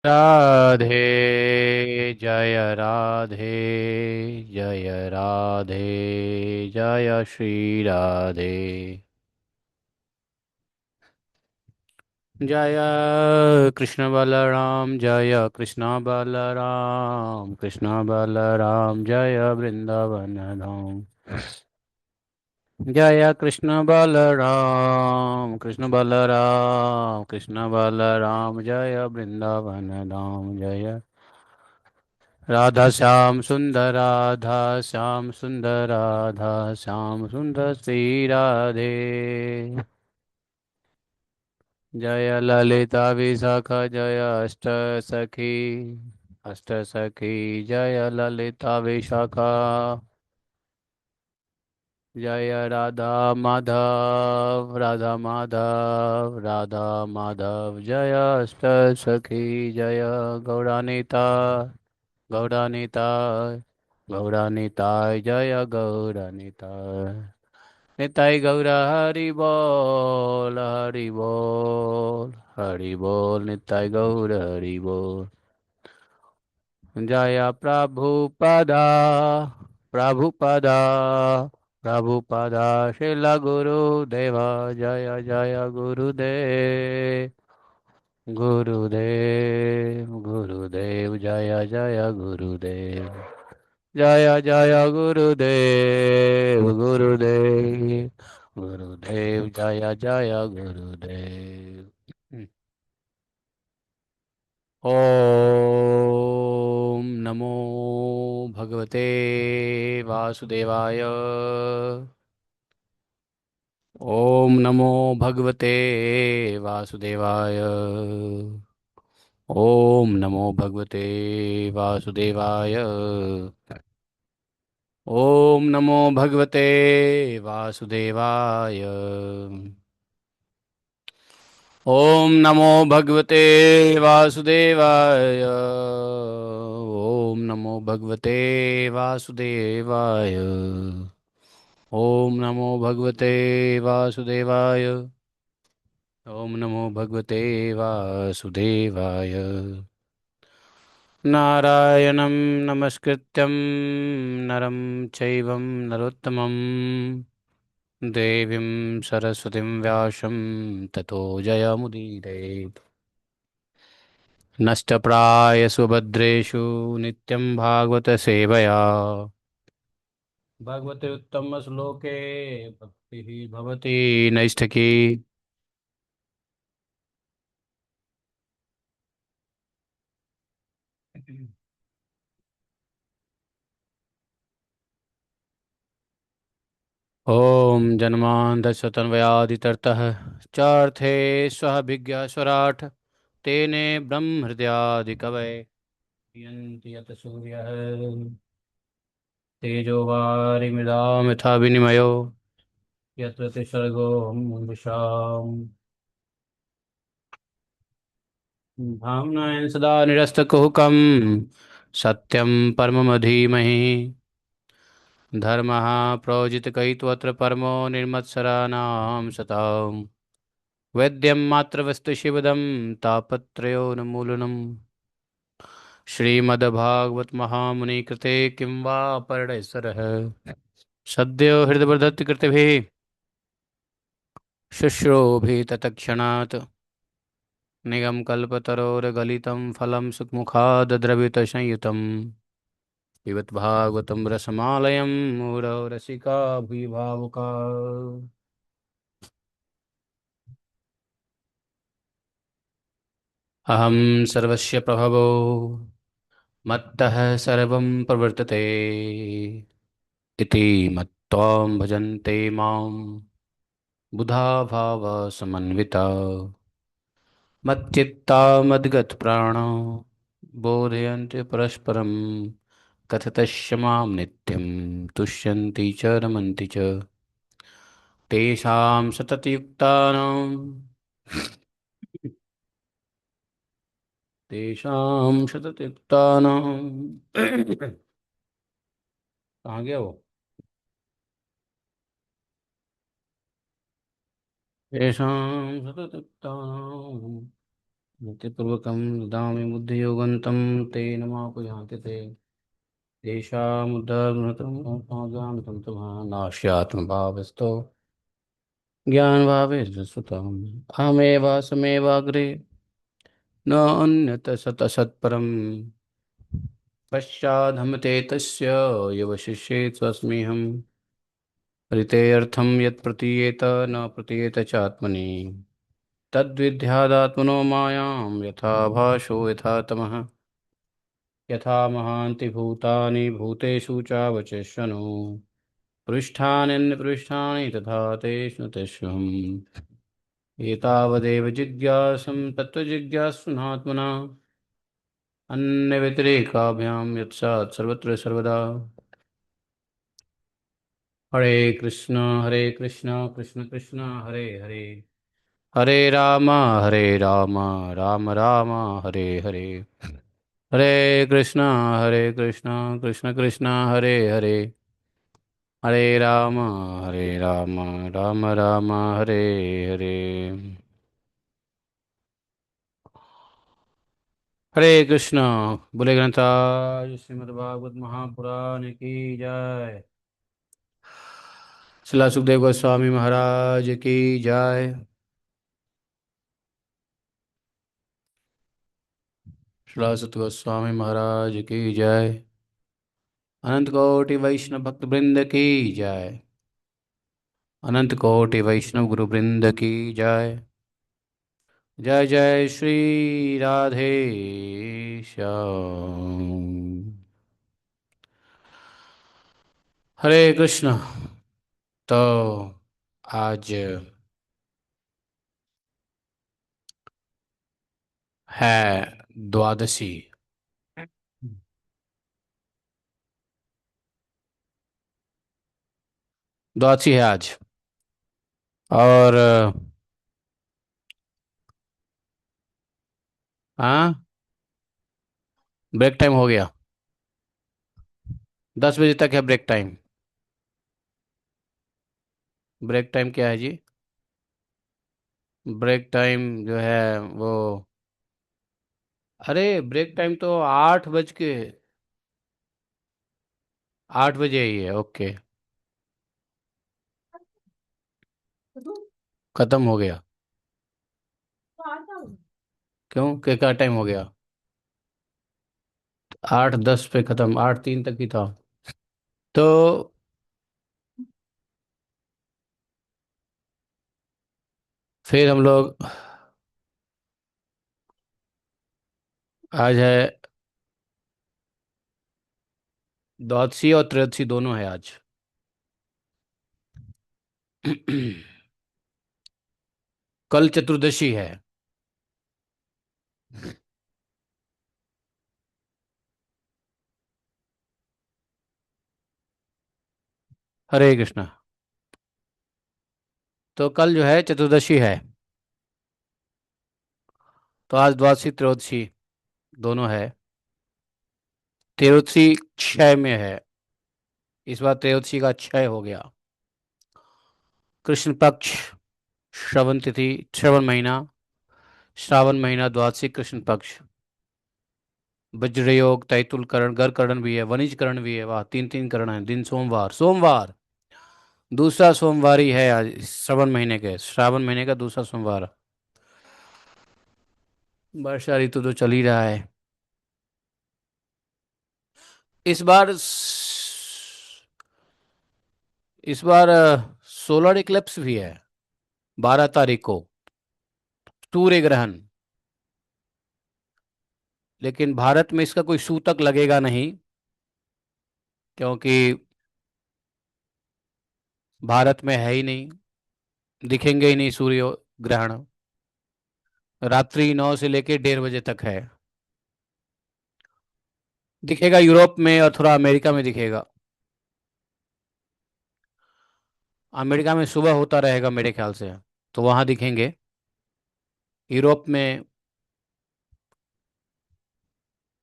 राधे जय राधे जय राधे जय श्री राधे। जय कृष्ण बलराम जय कृष्ण बलराम कृष्ण बलराम जय वृंदावन धाम। जय कृष्ण बलराम कृष्ण बलराम जय वृंदावन धाम। जय राधा श्याम सुंदर राधा श्याम सुंदर राधा श्याम सुंदर श्री राधे। जय ललिता विशाखा जय अष्ट सखी जय ललिता विशाखा। जय राधा माधव जय अष्ट सखी जय गौरानीता गौरानीताय गौरानीताय जय गौरानीताय। निताय गौरा हरि बोल हरि बोल निताय गौर हरि बोल। जय प्रभुपदा प्रभुपदा प्रभुपदा शिल गुरुदेवा। जय जय गुरुदेव गुरुदेव जय जय गुरुदेव। जय जय गुरुदेव जय जय गुरुदेव। ओम नमो भगवते वासुदेवाय। ओम नमो भगवते वासुदेवाय। ओम नमो भगवते वासुदेवाय। ओम नमो भगवते वासुदेवाय। ओम नमो भगवते वासुदेवाय। ओम नमो भगवते वासुदेवाय। ओम नमो भगवते वासुदेवाय। ओम नमो भगवते वासुदेवाय। नारायणं नमस्कृत्यं नरं चैवं नरोत्तमं देवीं सरस्वतीं व्यासं ततो जयमुदीरये। नष्टप्रायसु भद्रेषु नित्यं भागवत सेवया भगवते उत्तमश्लोके भक्तिः भवति नैष्ठिकी। ॐ जन्मान्धश्वतन्वयादितरतः चार्थे स्वभिज्ञस्वराट् तेने ब्रह्महृदयादिकवये यन्ति यत् सूर्यः तेजो वारिमृदां यथा विनिमयो यत्र त्रिसर्गो मृषाम् भावनायन् सदा निरस्तकुहकं सत्यं परममधीमहि धर्मः प्रोजितकैत्वत्र परमो निर्मत्सराणां सताम् वैद्यं मात्रवस्तु शिवदं तापत्रयोन्मूलनम् श्रीमद्भागवत महामुनिकृते किं वा परणेश्वरः सद्यो हृदयबद्धकृतिभिः शुश्रूभितत्क्षणात् निगमकल्पतरोर्गलितं फलं सुखमुखाद्रवितसंयुतं पिबत भागवतं रसमालयं मुरौ रसिका भुविभावुका। अहं सर्वस्य प्रभवो मत्तः सर्वं प्रवर्तते इति मत्वां भजन्ते मां बुधा भावसमन्विता मच्चित्ता मद्गतप्राणो बोधयन्ति परस्परं कथयतश्च मां नित्यं तुष्यन्ति च रमन्ति च तेषां सततयुक्तानां तेषां सततयुक्तानां कहाँ गया वो तेषां सततयुक्तानां नित्यपूर्वकं ददामि बुद्धियोगन्तं तेन मा पुजान्ति ते तेषामुद्धर्मतमः नास्यात्मभावस्तु ज्ञानभावेन सुतम् अहमेव समेवाग्रे न अन्यत सतसत्परम् पश्चादहमते तस्य युवशिष्ये स्वस्म्यहम् ऋतेऽर्थं यत् प्रतीयेत न प्रतीयेत च आत्मनि तद्विद्यादात्मनो मायां यथा भासो यथा तमः यथा महान्ति भूतानि भूतेषु चावचेष्यनु पृष्ठान्यन्यपृष्ठानि तथा तेषु तेष्वहम् एतावदेव जिज्ञासं तत्त्वजिज्ञासुनात्मना अन्यव्यतिरेकाभ्यां यत्सात् सर्वत्र सर्वदा हरे कृष्ण कृष्ण कृष्ण हरे हरे हरे राम राम राम हरे हरे हरे कृष्ण कृष्ण कृष्ण हरे हरे हरे राम राम राम हरे हरे हरे कृष्ण। बोले ग्रंथराज श्रीमद् भागवत महापुराण की जय। श्रील सुखदेव गोस्वामी महाराज की जय। श्रील सुत गोस्वामी महाराज की जय। अनंत कोटि वैष्णव भक्त वृंद की जय। अनंत कोटि वैष्णव गुरु वृंद की जय। जय जय श्री राधे श्याम। हरे कृष्ण। तो आज है द्वादशी। द्वादशी है आज। और हाँ, ब्रेक टाइम हो गया। 10 बजे तक है ब्रेक टाइम। ब्रेक टाइम क्या है जी? ब्रेक टाइम जो है वो, अरे ब्रेक टाइम तो 8 बजे ही है। ओके, खत्म हो गया। क्यों, क्या टाइम हो गया? 8:10 पे खत्म, 8:03 तक ही था। तो फिर हम लोग, आज है द्वादशी और त्रयोदशी दोनों है आज। कल चतुर्दशी है। हरे कृष्णा। तो कल जो है चतुर्दशी है। तो आज द्वादशी त्रयोदशी दोनों है। त्रयोदशी क्षय में है। इस बार त्रयोदशी का क्षय हो गया। कृष्ण पक्ष, श्रवण तिथि, श्रवण महीना, श्रावण महीना, द्वादशी, कृष्ण पक्ष, वज्र योग, तैतुल करण, गर करण भी है, वनिज करण भी है। वाह, तीन तीन करण है। दिन सोमवार, सोमवार दूसरा सोमवार ही है आज, श्रवण महीने के, श्रावण महीने का दूसरा सोमवार। वर्षा ऋतु तो चल ही रहा है। इस बार इस बार सोलर इक्लिप्स भी है, 12 तारीख को, सूर्य ग्रहण। लेकिन भारत में इसका कोई सूतक लगेगा नहीं, क्योंकि भारत में है ही नहीं, दिखेंगे ही नहीं सूर्य ग्रहण। रात्रि 9 से लेकर 1:30 बजे तक है। दिखेगा यूरोप में और थोड़ा अमेरिका में दिखेगा। अमेरिका में सुबह होता रहेगा मेरे ख्याल से, तो वहां दिखेंगे। यूरोप में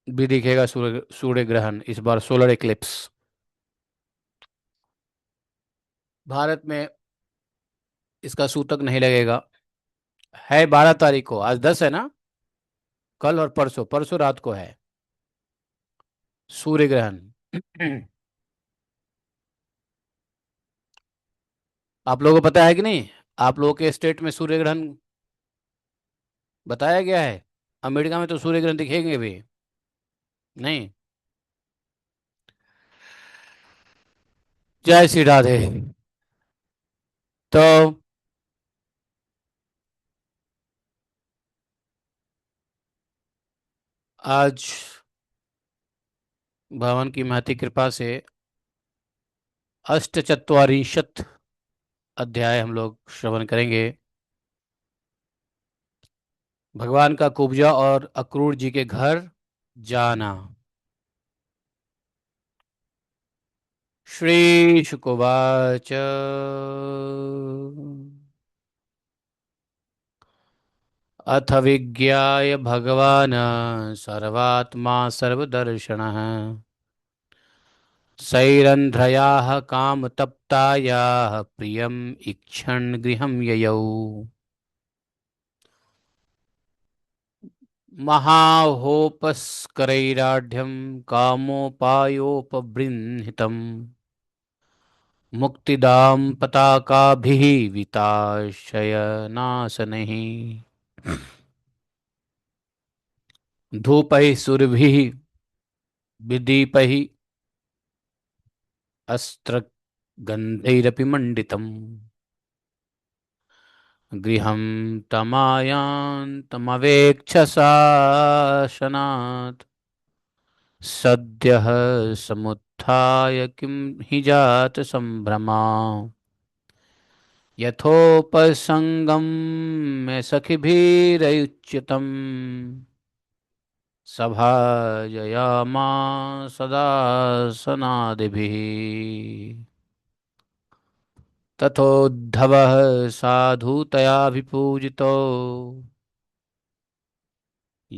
भी दिखेगा सूर्य सूर्य ग्रहण, इस बार सोलर इक्लिप्स। भारत में इसका सूतक नहीं लगेगा। है 12 तारीख को, आज 10 है ना। कल और परसों, परसों रात को है सूर्य ग्रहण। आप लोगों को पता है कि नहीं? आप लोगों के स्टेट में सूर्य ग्रहण बताया गया है? अमेरिका में तो सूर्य ग्रहण दिखेंगे भी नहीं। जय श्री राधे। तो आज भगवान की महती कृपा से अष्टचत्वारिंशत् अध्याय हम लोग श्रवण करेंगे। भगवान का कुब्जा और अक्रूर जी के घर जाना। श्री शुकोवाच। अथ विज्ञाय भगवान् सर्वात्मा सर्वदर्शनः सैरन्ध्रयाः कामतप्तायाः प्रियम् इक्षन् गृहं ययौ महाहोपस्करैराढ्यं कामोपायोपबृंहितम् मुक्तिदां पताकाभिः विताशयनाशनैः धूपैः सुरभिः विदीपैः अस्त्रगन्धैरपि मण्डितम् गृहं तमायान्तमवेक्षसाशनात् सद्यः समुत्थाय किं हि जात सम्भ्रमा यथोपसङ्गम्य सखिभिरयुच्युतम् सभाजयामास सदासनादिभिः तथोद्धवः साधुतयाभिपूजितो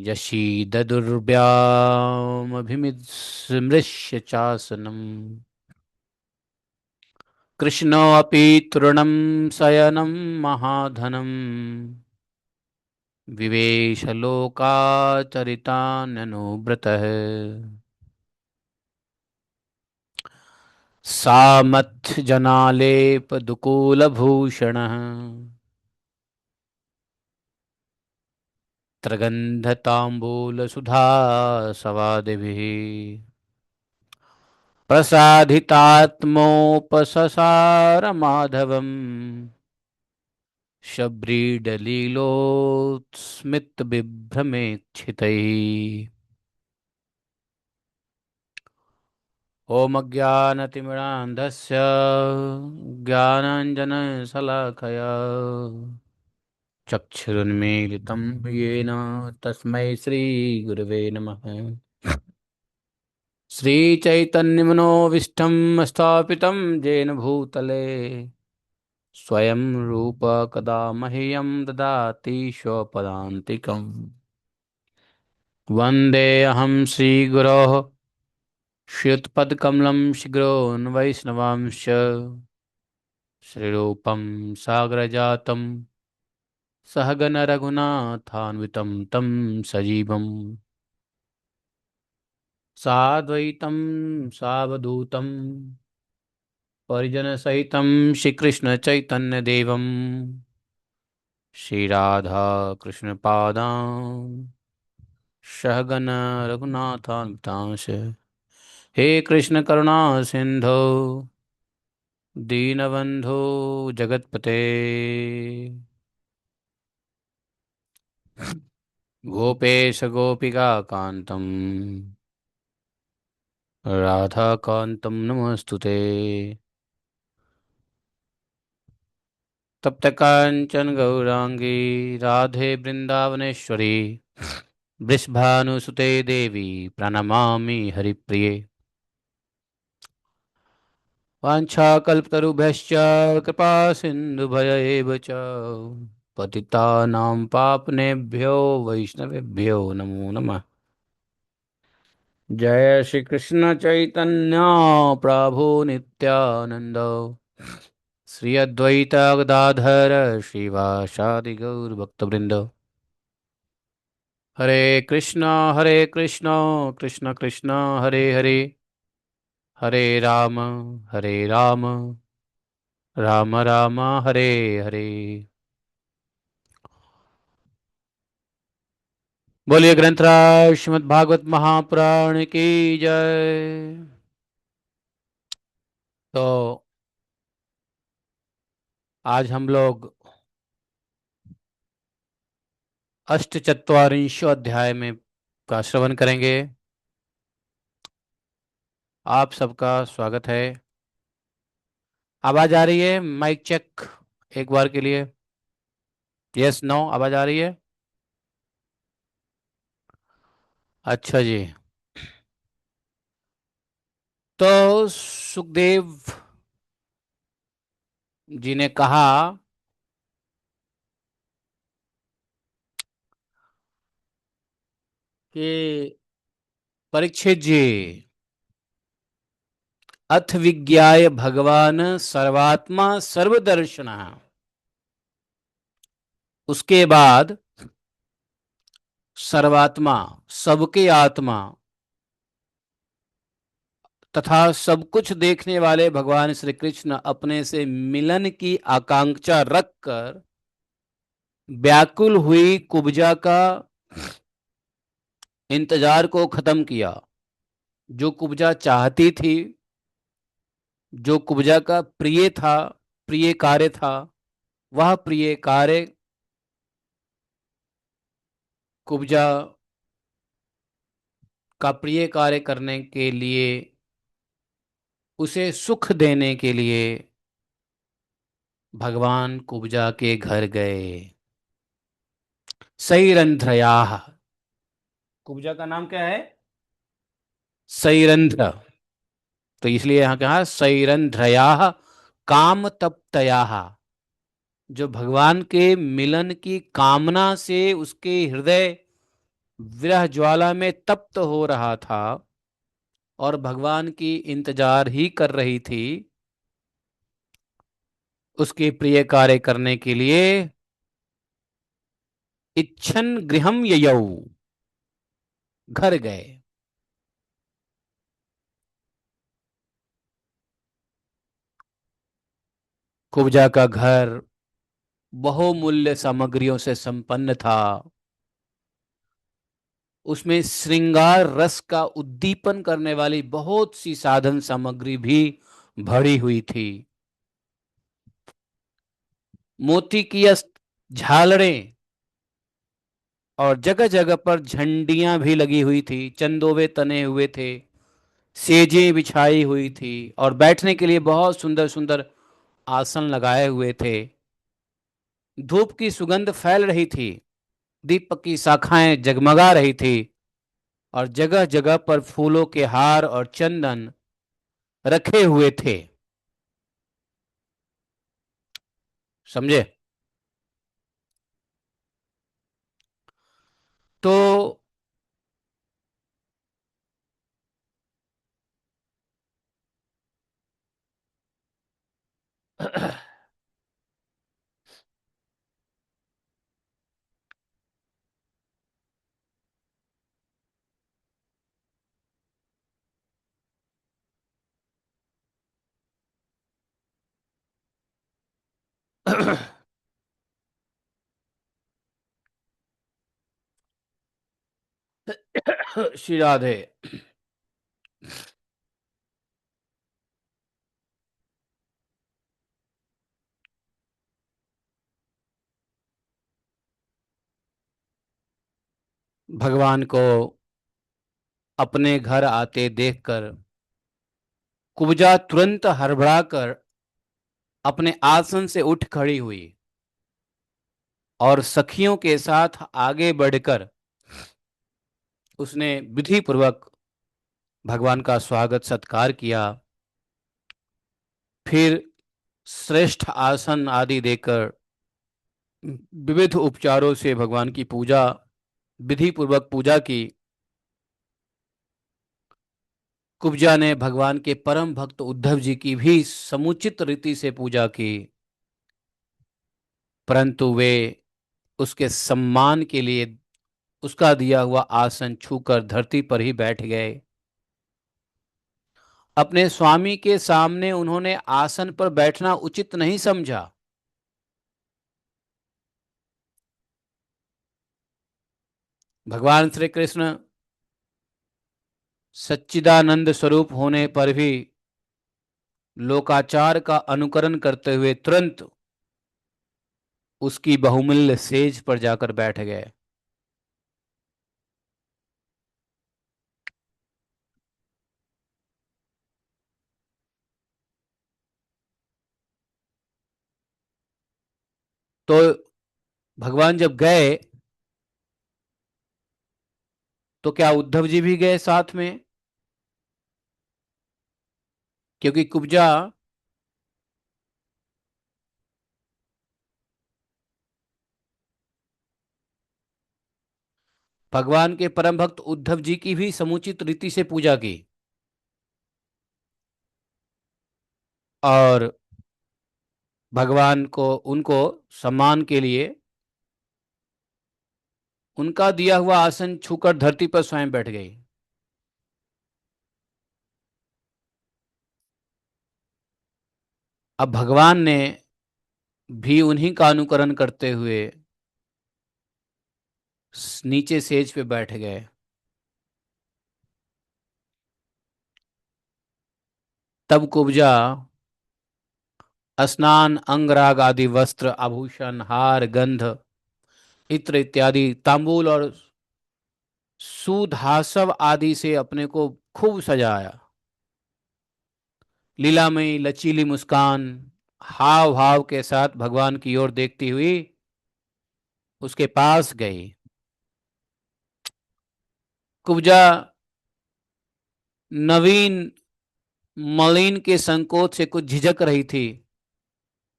यशीददुर्व्यामभिस्मृश्य चासनम् कृष्णोऽपि तृणं शयनं महाधनं विवेशलोकाचरितान्यनुव्रतः सामथ्यजनालेपदुकूलभूषणः त्रगन्धताम्बूलसुधासवादिभिः प्रसादितात्मोपससारमाधवम् शबरीडलीलोत्स्मितबिभ्रमेक्षितैः ओमज्ञानतिमिरान्धस्य ज्ञानाञ्जनशलाकया चक्षुरुन्मीलितं येन तस्मै श्रीगुरवे नमः। श्रीचैतन्यमनोभीष्टं स्थापितं येन भूतले स्वयं रूप कदा मह्यं ददाति स्वपदान्तिकम् वन्देऽहं श्रीगुरोः श्रीयुतपदकमलं शीघ्रोन्वैष्णवांश्च श्रीरूपं सागरजातं सहगणरघुनाथान्वितं तं सजीवं साद्वैतं सावधूतं परिजनसहितं श्रीकृष्णचैतन्यदेवं श्रीराधा कृष्णपादां सहगण रघुनाथान्वितांश। हे कृष्ण करुणा सिंधो दीनबंधो जगतपते गोपेश गोपिका कांतम राधा कांतम नमस्तुते। तप्त कांचन गौरांगी राधे वृंदावनेश्वरी वृषभानुसुते देवी प्रणमामि हरिप्रिये। वाञ्छाकल्पतरुभ्यश्च कृपा सिन्धुभय एव च पतितानां पावनेभ्यो वैष्णवेभ्यो नमो नमः। जय श्री कृष्ण चैतन्य प्रभु नित्यानंद श्री अद्वैत गदाधर श्रीवासादि गौर भक्तवृंद। हरे कृष्णा कृष्ण कृष्ण हरे हरे, हरे राम हरे राम राम राम हरे हरे। बोलिए ग्रंथराज श्रीमद् भागवत महापुराण की जय। तो आज हम लोग अष्टचत्वारिंशो अध्याय में का श्रवण करेंगे। आप सबका स्वागत है। आवाज आ रही है? माइक चेक एक बार के लिए। यस नो आवाज आ रही है? अच्छा जी। तो सुखदेव जी ने कहा कि परीक्षित जी, अथ विज्ञाय भगवान सर्वात्मा सर्वदर्शन। उसके बाद सर्वात्मा, सबके आत्मा तथा सब कुछ देखने वाले भगवान श्री कृष्ण अपने से मिलन की आकांक्षा रखकर व्याकुल हुई कुब्जा का इंतजार को खत्म किया। जो कुब्जा चाहती थी, जो कुब्जा का प्रिय था, प्रिय कार्य था, वह प्रिय कार्य कुब्जा का प्रिय कार्य करने के लिए, उसे सुख देने के लिए भगवान कुब्जा के घर गए। सैरंध्रयाः। कुब्जा का नाम क्या है? सैरंध्र। तो इसलिए यहाँ कहा सैरंध्रयाः काम तप्तयाः। जो भगवान के मिलन की कामना से उसके हृदय विरह ज्वाला में तप्त हो रहा था और भगवान की इंतजार ही कर रही थी, उसके प्रिय कार्य करने के लिए इच्छन गृहम ययौ, घर गए। कुब्जा का घर बहुमूल्य सामग्रियों से संपन्न था। उसमें श्रृंगार रस का उद्दीपन करने वाली बहुत सी साधन सामग्री भी भरी हुई थी। मोती की झालरें और जगह जगह पर झंडियां भी लगी हुई थी, चंदोवे तने हुए थे, सेजें बिछाई हुई थी और बैठने के लिए बहुत सुंदर सुंदर आसन लगाए हुए थे। धूप की सुगंध फैल रही थी, दीपक की शाखाएं जगमगा रही थी और जगह जगह पर फूलों के हार और चंदन रखे हुए थे। समझे? तो श्री राधे। भगवान को अपने घर आते देखकर कुब्जा तुरंत हड़बड़ाकर अपने आसन से उठ खड़ी हुई और सखियों के साथ आगे बढ़कर उसने विधि पूर्वक भगवान का स्वागत सत्कार किया। फिर श्रेष्ठ आसन आदि देकर विविध उपचारों से भगवान की पूजा, विधि पूर्वक पूजा की। कुब्जा ने भगवान के परम भक्त उद्धव जी की भी समुचित रीति से पूजा की, परंतु वे उसके सम्मान के लिए उसका दिया हुआ आसन छूकर धरती पर ही बैठ गए। अपने स्वामी के सामने उन्होंने आसन पर बैठना उचित नहीं समझा। भगवान श्री कृष्ण सच्चिदानंद स्वरूप होने पर भी लोकाचार का अनुकरण करते हुए तुरंत उसकी बहुमूल्य सेज पर जाकर बैठ गए। तो भगवान जब गए तो क्या उद्धव जी भी गए साथ में? क्योंकि कुब्जा भगवान के परम भक्त उद्धव जी की भी समुचित रीति से पूजा की और भगवान को उनको सम्मान के लिए उनका दिया हुआ आसन छूकर धरती पर स्वयं बैठ गई। अब भगवान ने भी उन्हीं का अनुकरण करते हुए नीचे सेज पे बैठ गए। तब कुब्जा स्नान अंगराग आदि वस्त्र आभूषण हार गंध इत्र इत्यादि तांबूल और सुधासव आदि से अपने को खूब सजाया। लीलामयी लचीली मुस्कान हाव भाव के साथ भगवान की ओर देखती हुई उसके पास गई। कुब्जा नवीन मलिन के संकोच से कुछ झिझक रही थी।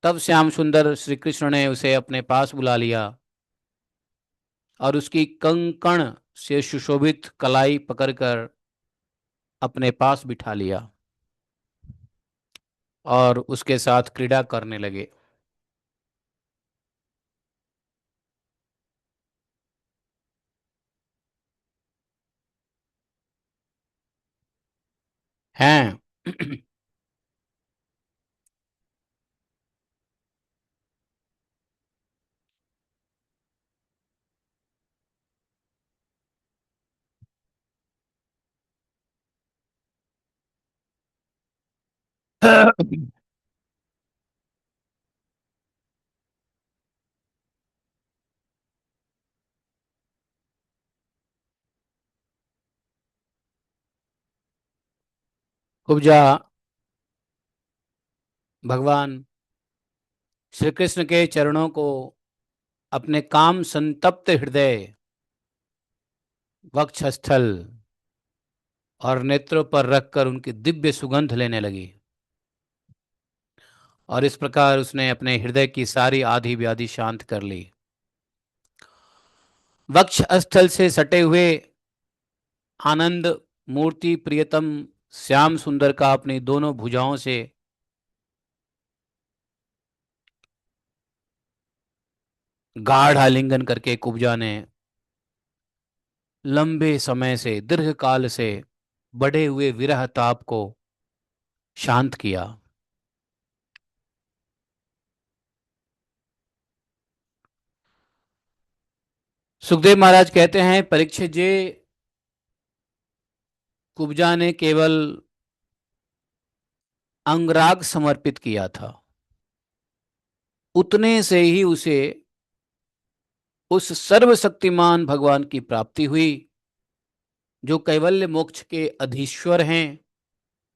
तब श्याम सुंदर श्री कृष्ण ने उसे अपने पास बुला लिया और उसकी कंकण से सुशोभित कलाई पकड़कर अपने पास बिठा लिया और उसके साथ क्रीड़ा करने लगे। हैं। कुब्जा भगवान श्री कृष्ण के चरणों को अपने काम संतप्त हृदय वक्षस्थल और नेत्रों पर रखकर उनकी दिव्य सुगंध लेने लगी और इस प्रकार उसने अपने हृदय की सारी आधी व्याधि शांत कर ली। वक्ष स्थल से सटे हुए आनंद मूर्ति प्रियतम श्याम सुंदर का अपनी दोनों भुजाओं से गाढ़ आलिंगन करके कुब्जा ने लंबे समय से दीर्घ काल से बढ़े हुए विरह ताप को शांत किया। सुखदेव महाराज कहते हैं, परीक्षित जी, कुब्जा ने केवल अंगराग समर्पित किया था, उतने से ही उसे उस सर्वशक्तिमान भगवान की प्राप्ति हुई जो कैवल्य मोक्ष के अधीश्वर हैं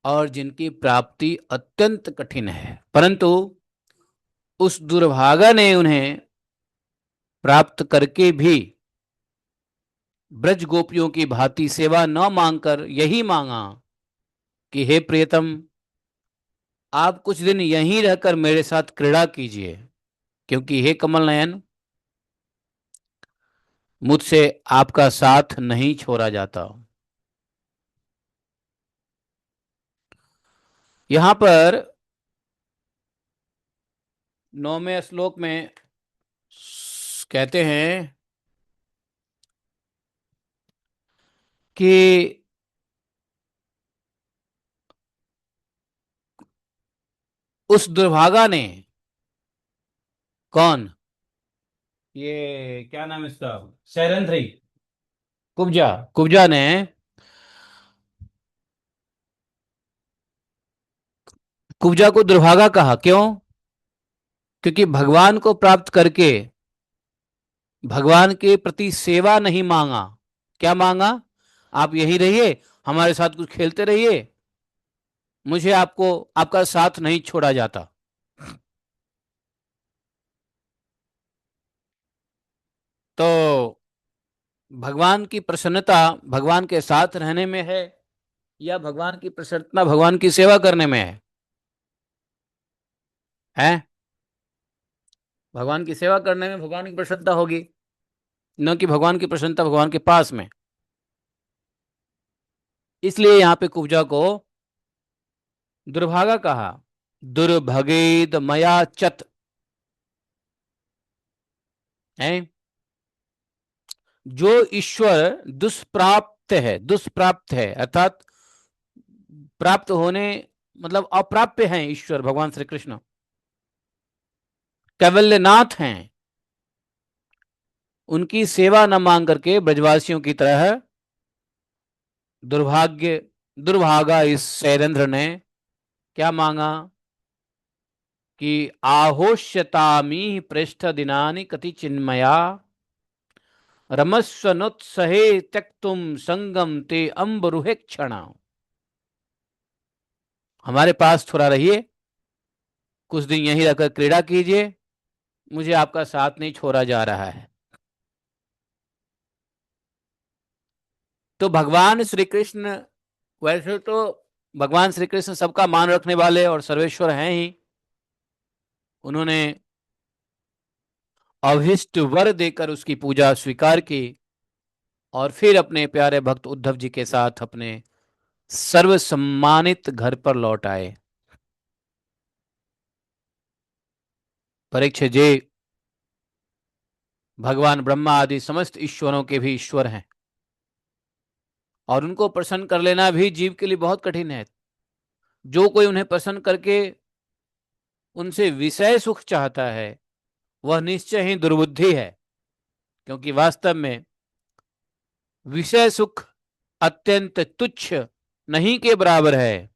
और जिनकी प्राप्ति अत्यंत कठिन है। परंतु उस दुर्भागा ने उन्हें प्राप्त करके भी ब्रज गोपियों की भांति सेवा न मांगकर यही मांगा कि हे प्रियतम, आप कुछ दिन यहीं रहकर मेरे साथ क्रीड़ा कीजिए, क्योंकि हे कमल नयन, मुझसे आपका साथ नहीं छोड़ा जाता। यहां पर 9वें श्लोक में कहते हैं कि उस दुर्भागा ने, कौन, ये क्या नाम है इसका, शैरंध्री, कुब्जा, कुब्जा ने कुब्जा को दुर्भागा कहा। क्यों? क्योंकि भगवान को प्राप्त करके भगवान के प्रति सेवा नहीं मांगा। क्या मांगा? आप यही रहिए, हमारे साथ कुछ खेलते रहिए, मुझे आपको आपका साथ नहीं छोड़ा जाता। तो भगवान की प्रसन्नता भगवान के साथ रहने में है, या भगवान की प्रसन्नता भगवान की सेवा करने में है? भगवान की सेवा करने में भगवान की प्रसन्नता होगी, न कि भगवान की प्रसन्नता भगवान के पास में। इसलिए यहां पे कुब्जा को दुर्भागा कहा। दुर्भगेद मया चत है, जो ईश्वर दुष्प्राप्त है, दुष्प्राप्त है अर्थात प्राप्त होने, मतलब अप्राप्य हैं ईश्वर भगवान श्री कृष्ण, कैवल्यनाथ हैं, उनकी सेवा न मांग करके ब्रजवासियों की तरह दुर्भाग्य दुर्भागा इस शैलेंद्र ने क्या मांगा कि आहोष्यतामी पृष्ठ दिनानि कति चिन्मया रमस्वनुत्सहे त्यक्तुम संगम ते अम्बरुहे क्षण। हमारे पास थोड़ा रहिए, कुछ दिन यहीं रहकर क्रीड़ा कीजिए, मुझे आपका साथ नहीं छोड़ा जा रहा है। तो भगवान श्री कृष्ण, वैसे तो भगवान श्री कृष्ण सबका मान रखने वाले और सर्वेश्वर हैं ही, उन्होंने अभिष्ट वर देकर उसकी पूजा स्वीकार की और फिर अपने प्यारे भक्त उद्धव जी के साथ अपने सर्व सम्मानित घर पर लौट आए। परीक्षित जी भगवान ब्रह्मा आदि समस्त ईश्वरों के भी ईश्वर हैं, और उनको प्रसन्न कर लेना भी जीव के लिए बहुत कठिन है। जो कोई उन्हें प्रसन्न करके उनसे विषय सुख चाहता है, वह निश्चय ही दुर्बुद्धि है, क्योंकि वास्तव में विषय सुख अत्यंत तुच्छ नहीं के बराबर है।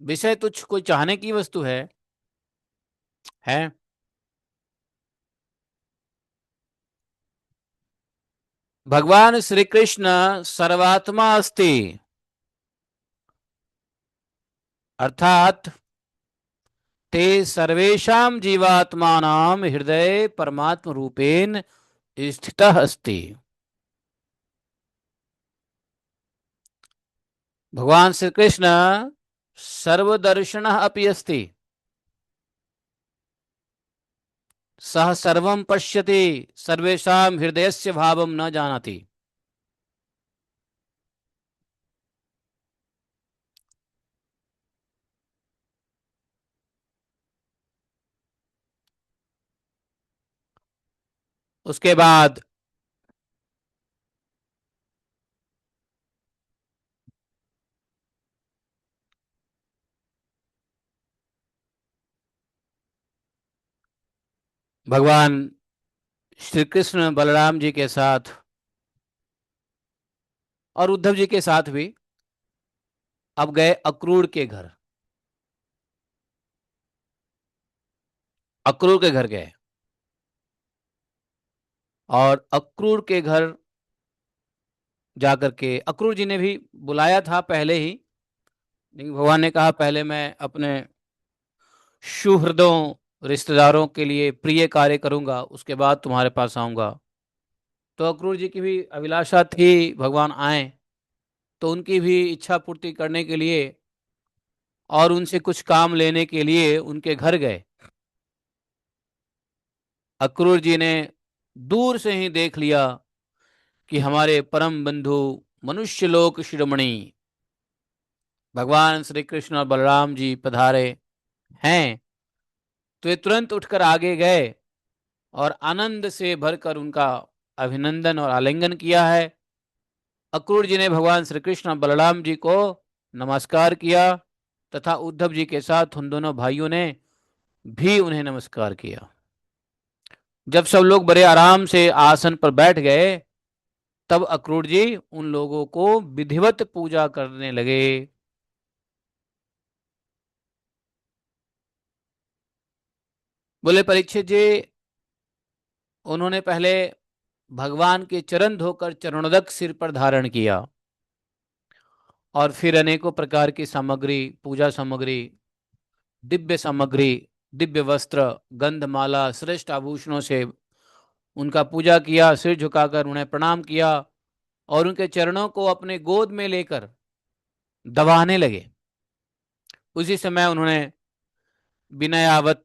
विषय तुच्छ कोई चाहने की वस्तु है? भगवान श्री कृष्ण सर्वात्मा अस्ति, अर्थात ते सर्वेषां जीवात्मानां हृदय परमात्म रूपेण स्थितः अस्ति। भगवान श्री कृष्ण सर्वदर्शनः अपि अस्ति, सह सर्वं पश्यति सर्वेषां हृदयस्य भावं न जानाति। उसके बाद भगवान श्री कृष्ण बलराम जी के साथ और उद्धव जी के साथ भी अब गए अक्रूर के घर। अक्रूर के घर गए और अक्रूर के घर जाकर के अक्रूर जी ने भी बुलाया था पहले ही, लेकिन भगवान ने कहा पहले मैं अपने सुहृदों रिश्तेदारों के लिए प्रिय कार्य करूंगा, उसके बाद तुम्हारे पास आऊंगा। तो अक्रूर जी की भी अभिलाषा थी भगवान आए, तो उनकी भी इच्छा पूर्ति करने के लिए और उनसे कुछ काम लेने के लिए उनके घर गए। अक्रूर जी ने दूर से ही देख लिया कि हमारे परम बंधु मनुष्य लोक शिरोमणि भगवान श्री कृष्ण और बलराम जी पधारे हैं। तो ये तुरंत उठकर आगे गए और आनंद से भरकर उनका अभिनंदन और आलिंगन किया है। अक्रूर जी ने भगवान श्री कृष्ण और बलराम जी को नमस्कार किया तथा उद्धव जी के साथ उन दोनों भाइयों ने भी उन्हें नमस्कार किया। जब सब लोग बड़े आराम से आसन पर बैठ गए तब अक्रूर जी उन लोगों को विधिवत पूजा करने लगे। बोले परीक्षित जी, उन्होंने पहले भगवान के चरण धोकर चरणोदक सिर पर धारण किया और फिर अनेकों प्रकार की सामग्री, पूजा सामग्री, दिव्य सामग्री, दिव्य वस्त्र, गंधमाला, श्रेष्ठ आभूषणों से उनका पूजा किया, सिर झुकाकर उन्हें प्रणाम किया और उनके चरणों को अपने गोद में लेकर दबाने लगे। उसी समय उन्होंने विनयावत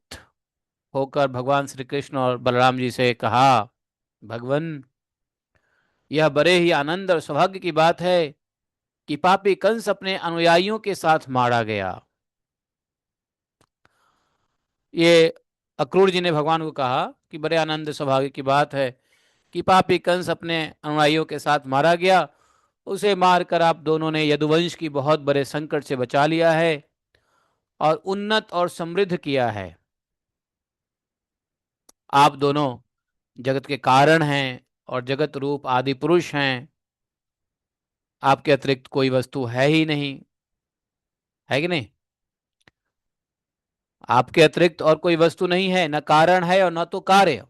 होकर भगवान श्री कृष्ण और बलराम जी से कहा, भगवान, यह बड़े ही आनंद और सौभाग्य की बात है कि पापी कंस अपने अनुयायियों के साथ मारा गया। ये अक्रूर जी ने भगवान को कहा कि बड़े आनंद सौभाग्य की बात है कि पापी कंस अपने अनुयायियों के साथ मारा गया। उसे मारकर आप दोनों ने यदुवंश की बहुत बड़े संकट से बचा लिया है और उन्नत और समृद्ध किया है। आप दोनों जगत के कारण हैं और जगत रूप आदि पुरुष हैं। आपके अतिरिक्त कोई वस्तु है ही नहीं, है कि नहीं? आपके अतिरिक्त और कोई वस्तु नहीं है, न कारण है और न तो कार्य।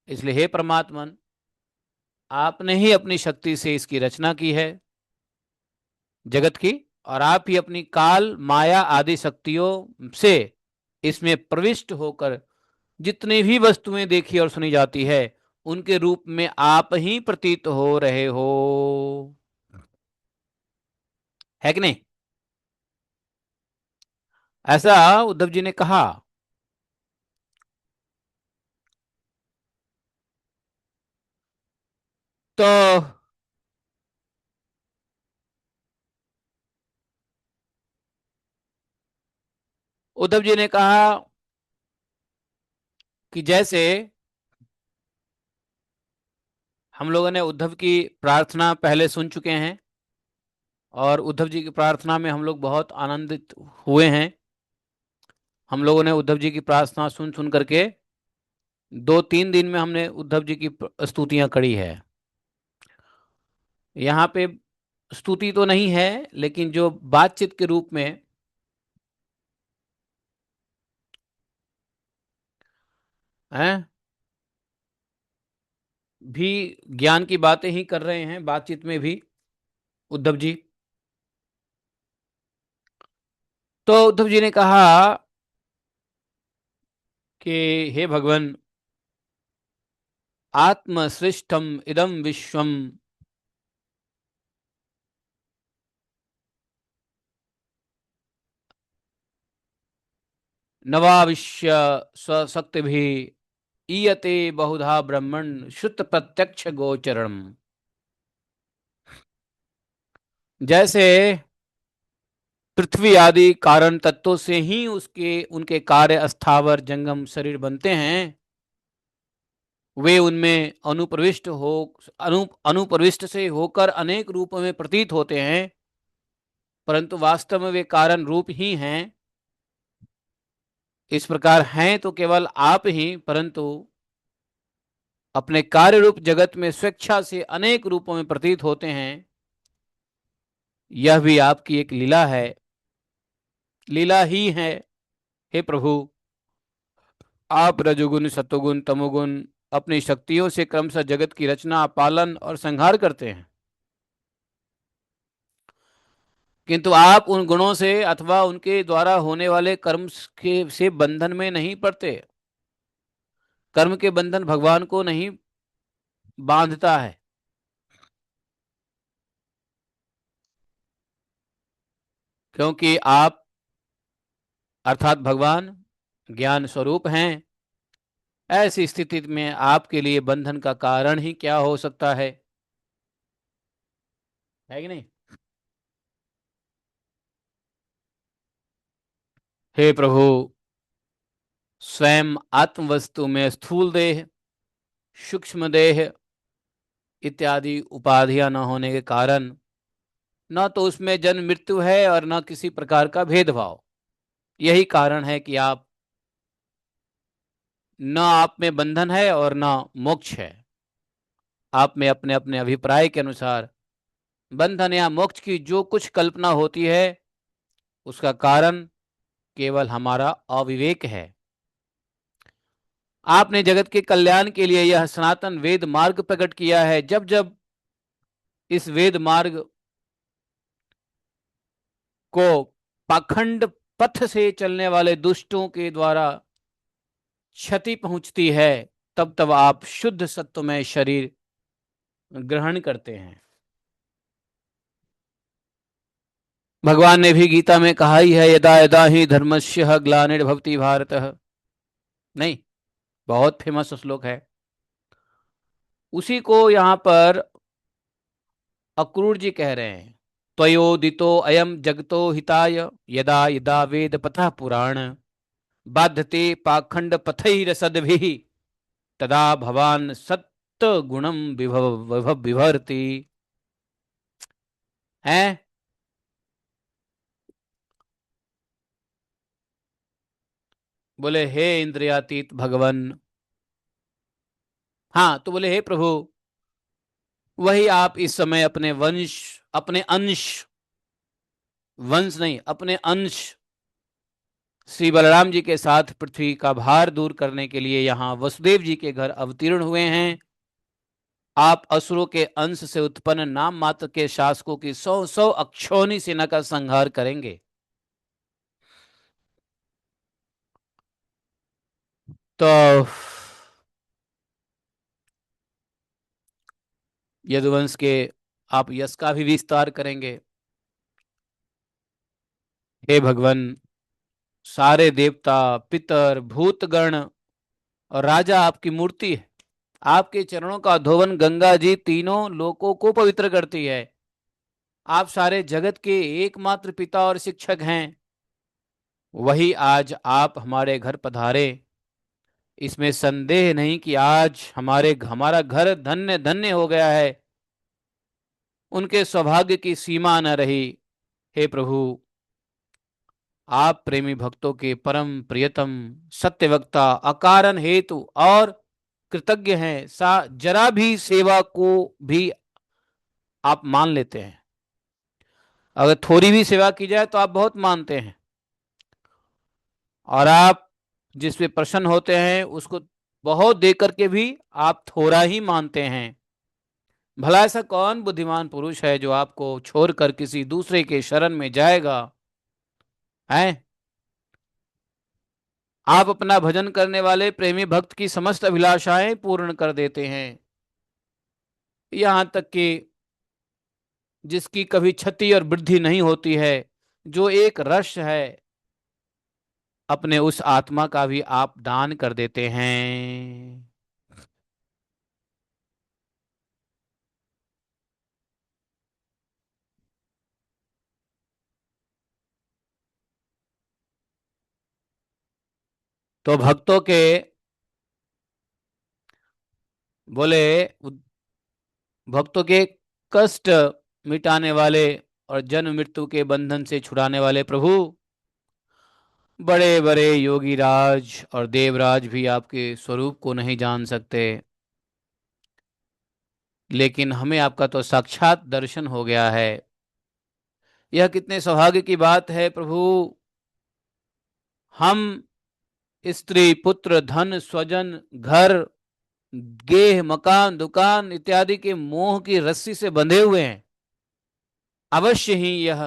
इसलिए हे परमात्मन, आपने ही अपनी शक्ति से इसकी रचना की है जगत की, और आप ही अपनी काल माया आदि शक्तियों से इसमें प्रविष्ट होकर जितनी भी वस्तुएं देखी और सुनी जाती है उनके रूप में आप ही प्रतीत हो रहे हो, है कि नहीं? ऐसा उद्धव जी ने कहा। तो उद्धव जी ने कहा कि जैसे हम लोगों ने उद्धव की प्रार्थना पहले सुन चुके हैं और उद्धव जी की प्रार्थना में हम लोग बहुत आनंदित हुए हैं। हम लोगों ने उद्धव जी की प्रार्थना सुन सुन करके 2-3 दिन में हमने उद्धव जी की स्तुतियां करी है। यहाँ पे स्तुति तो नहीं है, लेकिन जो बातचीत के रूप में है, भी ज्ञान की बातें ही कर रहे हैं बातचीत में भी उद्धव जी। तो उद्धव जी ने कहा कि हे भगवान, आत्मसृष्टम इदम विश्वम नवाविश्य स्वशक्ति भी ईयते बहुधा ब्रह्मण शुद्ध प्रत्यक्ष गोचरणम। जैसे पृथ्वी आदि कारण तत्वों से ही उसके उनके कार्य स्थावर जंगम शरीर बनते हैं, वे उनमें अनुप्रविष्ट से होकर अनेक रूपों में प्रतीत होते हैं, परंतु वास्तव में वे कारण रूप ही हैं। इस प्रकार हैं तो केवल आप ही, परंतु अपने कार्य रूप जगत में स्वेच्छा से अनेक रूपों में प्रतीत होते हैं। यह भी आपकी एक लीला है, लीला ही है। हे प्रभु, आप रजोगुण सत्वगुण तमोगुण अपनी शक्तियों से क्रमशः जगत की रचना, पालन और संहार करते हैं, किंतु आप उन गुणों से अथवा उनके द्वारा होने वाले कर्म के से बंधन में नहीं पड़ते। कर्म के बंधन भगवान को नहीं बांधता है, क्योंकि आप अर्थात भगवान ज्ञान स्वरूप हैं। ऐसी स्थिति में आपके लिए बंधन का कारण ही क्या हो सकता है कि नहीं? हे प्रभु, स्वयं आत्म वस्तु में स्थूल देह, सूक्ष्म देह इत्यादि उपाधियां न होने के कारण न तो उसमें जन्म मृत्यु है और न किसी प्रकार का भेदभाव। यही कारण है कि आप न आप में बंधन है और न मोक्ष है। आप में अपने अपने अभिप्राय के अनुसार बंधन या मोक्ष की जो कुछ कल्पना होती है उसका कारण केवल हमारा अविवेक है। आपने जगत के कल्याण के लिए यह सनातन वेद मार्ग प्रकट किया है। जब जब इस वेद मार्ग को पाखंड पथ से चलने वाले दुष्टों के द्वारा क्षति पहुंचती है, तब तब आप शुद्ध सत्व में शरीर ग्रहण करते हैं। भगवान ने भी गीता में कहा ही है, यदा यदा ही धर्मस्य ग्लानिर्भवति भारत। नहीं, बहुत फेमस श्लोक है। उसी को यहाँ पर अक्रूर जी कह रहे हैं, त्वयोदितो अयम जगतो हिताय यदा यदा वेद पथ पुराण बाध्यते पाखंड पथैरसद्भिः तदा भवान सत्य गुणम विभव विभव विभर्ति। है बोले, हे इंद्रियातीत भगवन। हाँ, तो बोले, हे प्रभु, वही आप इस समय अपने वंश, अपने अंश, वंश नहीं अपने अंश श्री बलराम जी के साथ पृथ्वी का भार दूर करने के लिए यहाँ वसुदेव जी के घर अवतीर्ण हुए हैं। आप असुरों के अंश से उत्पन्न नाम मात्र के शासकों की 100 अक्षौनी सेना का संहार करेंगे। तो यदुवंश के आप यश का भी विस्तार करेंगे। हे भगवान, सारे देवता, पितर, भूतगण और राजा आपकी मूर्ति है। आपके चरणों का धोवन गंगा जी तीनों लोकों को पवित्र करती है। आप सारे जगत के एकमात्र पिता और शिक्षक हैं। वही आज आप हमारे घर पधारे, इसमें संदेह नहीं कि आज हमारा घर धन्य धन्य हो गया है। उनके सौभाग्य की सीमा न रही। हे प्रभु, आप प्रेमी भक्तों के परम प्रियतम, सत्यवक्ता, अकारण हेतु और कृतज्ञ हैं। जरा भी सेवा को भी आप मान लेते हैं। अगर थोड़ी भी सेवा की जाए तो आप बहुत मानते हैं, और आप जिस पे प्रसन्न होते हैं उसको बहुत दे करके भी आप थोड़ा ही मानते हैं। भला ऐसा कौन बुद्धिमान पुरुष है जो आपको छोड़कर किसी दूसरे के शरण में जाएगा? है आप अपना भजन करने वाले प्रेमी भक्त की समस्त अभिलाषाएं पूर्ण कर देते हैं। यहां तक कि जिसकी कभी क्षति और वृद्धि नहीं होती है, जो एक रस है, अपने उस आत्मा का भी आप दान कर देते हैं। तो भक्तों के बोले, भक्तों के कष्ट मिटाने वाले और जन्म मृत्यु के बंधन से छुड़ाने वाले प्रभु, बड़े बड़े योगी राज और देवराज भी आपके स्वरूप को नहीं जान सकते, लेकिन हमें आपका तो साक्षात दर्शन हो गया है। यह कितने सौभाग्य की बात है प्रभु। हम स्त्री पुत्र धन स्वजन घर गेह मकान दुकान इत्यादि के मोह की रस्सी से बंधे हुए हैं। अवश्य ही यह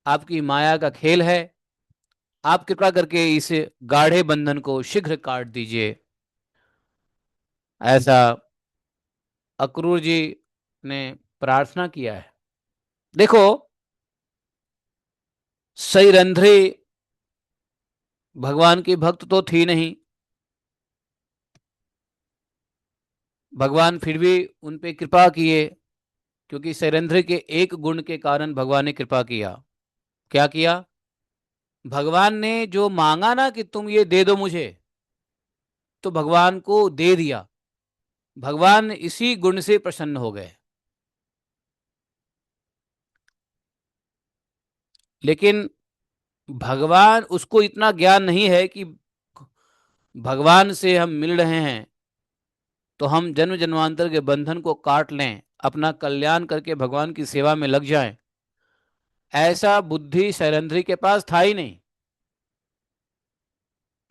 आपकी माया का खेल है। आप कृपा करके इस गाढ़े बंधन को शीघ्र काट दीजिए। ऐसा अक्रूर जी ने प्रार्थना किया है। देखो, सईरंध्री भगवान की भक्त तो थी नहीं, भगवान फिर भी उन पे कृपा किए, क्योंकि सैरंध्र के एक गुण के कारण भगवान ने कृपा किया। क्या किया? भगवान ने जो मांगा ना कि तुम ये दे दो मुझे, तो भगवान को दे दिया। भगवान इसी गुण से प्रसन्न हो गए। लेकिन भगवान, उसको इतना ज्ञान नहीं है कि भगवान से हम मिल रहे हैं तो हम जन्म जन्मांतर के बंधन को काट लें, अपना कल्याण करके भगवान की सेवा में लग जाएं। ऐसा बुद्धि शैलेंद्री के पास था ही नहीं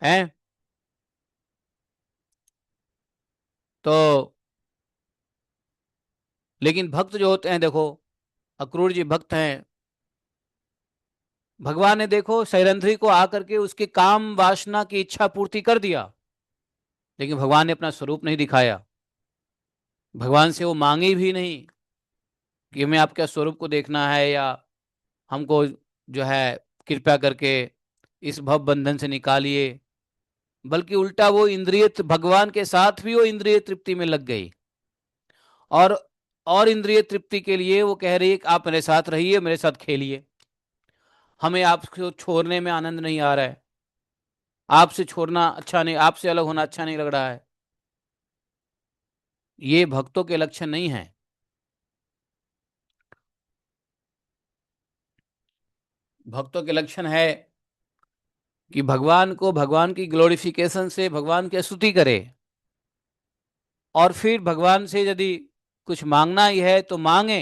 है। तो लेकिन भक्त जो होते हैं, देखो अक्रूर जी भक्त हैं। भगवान ने देखो शैलेंद्री को आकर के उसके काम वासना की इच्छा पूर्ति कर दिया, लेकिन भगवान ने अपना स्वरूप नहीं दिखाया। भगवान से वो मांगी भी नहीं कि हमें आपके स्वरूप को देखना है, या हमको जो है कृपया करके इस भव बंधन से निकालिए। बल्कि उल्टा वो भगवान के साथ भी वो इंद्रिय तृप्ति में लग गई। और इंद्रिय तृप्ति के लिए वो कह रही है कि आप मेरे साथ रहिए, मेरे साथ खेलिए, हमें आपको छोड़ने में आनंद नहीं आ रहा है, आपसे छोड़ना अच्छा नहीं, आपसे अलग होना अच्छा नहीं लग रहा है। ये भक्तों के लक्षण नहीं है। भक्तों के लक्षण है कि भगवान को, भगवान की ग्लोरिफिकेशन से भगवान की स्तुति करे, और फिर भगवान से यदि कुछ मांगना ही है तो मांगे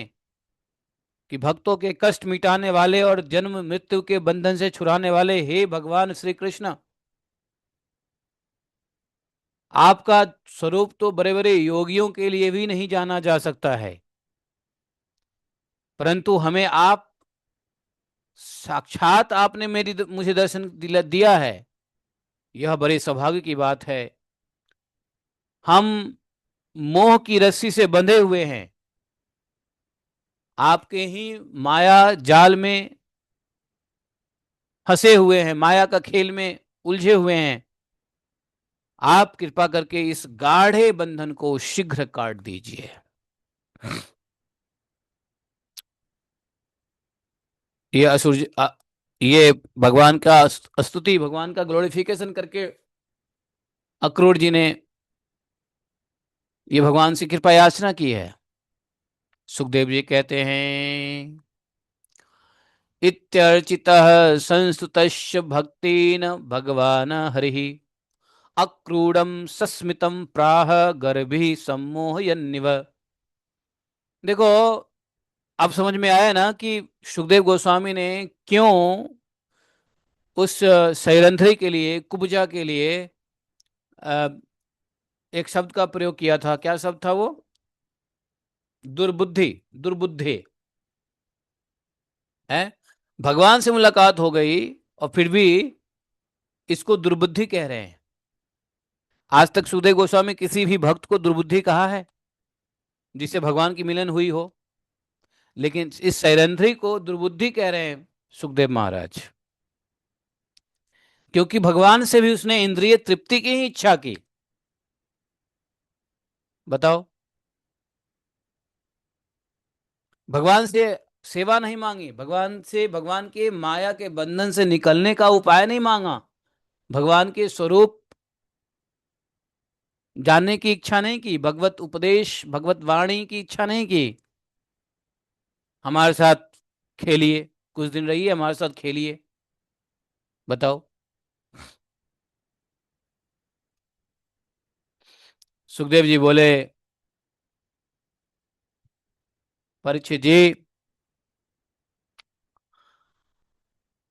कि भक्तों के कष्ट मिटाने वाले और जन्म मृत्यु के बंधन से छुड़ाने वाले हे भगवान श्री कृष्ण, आपका स्वरूप तो बड़े बड़े योगियों के लिए भी नहीं जाना जा सकता है, परंतु हमें आप साक्षात, आपने मुझे दर्शन दिया है। यह बड़े सौभाग्य की बात है। हम मोह की रस्सी से बंधे हुए हैं, आपके ही माया जाल में फंसे हुए हैं, माया का खेल में उलझे हुए हैं। आप कृपा करके इस गाढ़े बंधन को शीघ्र काट दीजिए। ये ये भगवान का स्तुति, भगवान का ग्लोरिफिकेशन करके अक्रूर जी ने ये भगवान से कृपा याचना की है। सुखदेव जी कहते हैं, इत्यर्चितः संस्तुतश्च भक्तेन भगवान हरिः अक्रूरम सस्मितम प्राह गर्भि सम्मोहयन्निव। देखो, अब समझ में आया ना कि सुखदेव गोस्वामी ने क्यों उस सैरंध्री के लिए, कुब्जा के लिए अ, एक शब्द का प्रयोग किया था। क्या शब्द था वो? दुर्बुद्धि, दुर्बुद्धि है। भगवान से मुलाकात हो गई और फिर भी इसको दुर्बुद्धि कह रहे हैं। आज तक सुखदेव गोस्वामी किसी भी भक्त को दुर्बुद्धि कहा है जिससे भगवान की मिलन हुई हो? लेकिन इस सैरंध्री को दुर्बुद्धि कह रहे हैं सुखदेव महाराज, क्योंकि भगवान से भी उसने इंद्रिय तृप्ति की ही इच्छा की। बताओ, भगवान से सेवा नहीं मांगी, भगवान से, भगवान के माया के बंधन से निकलने का उपाय नहीं मांगा, भगवान के स्वरूप जानने की इच्छा नहीं की, भगवत उपदेश, भगवत वाणी की इच्छा नहीं की। हमारे साथ खेलिए, कुछ दिन रहिए, हमारे साथ खेलिए। बताओ। सुखदेव जी बोले, परीक्षित जी,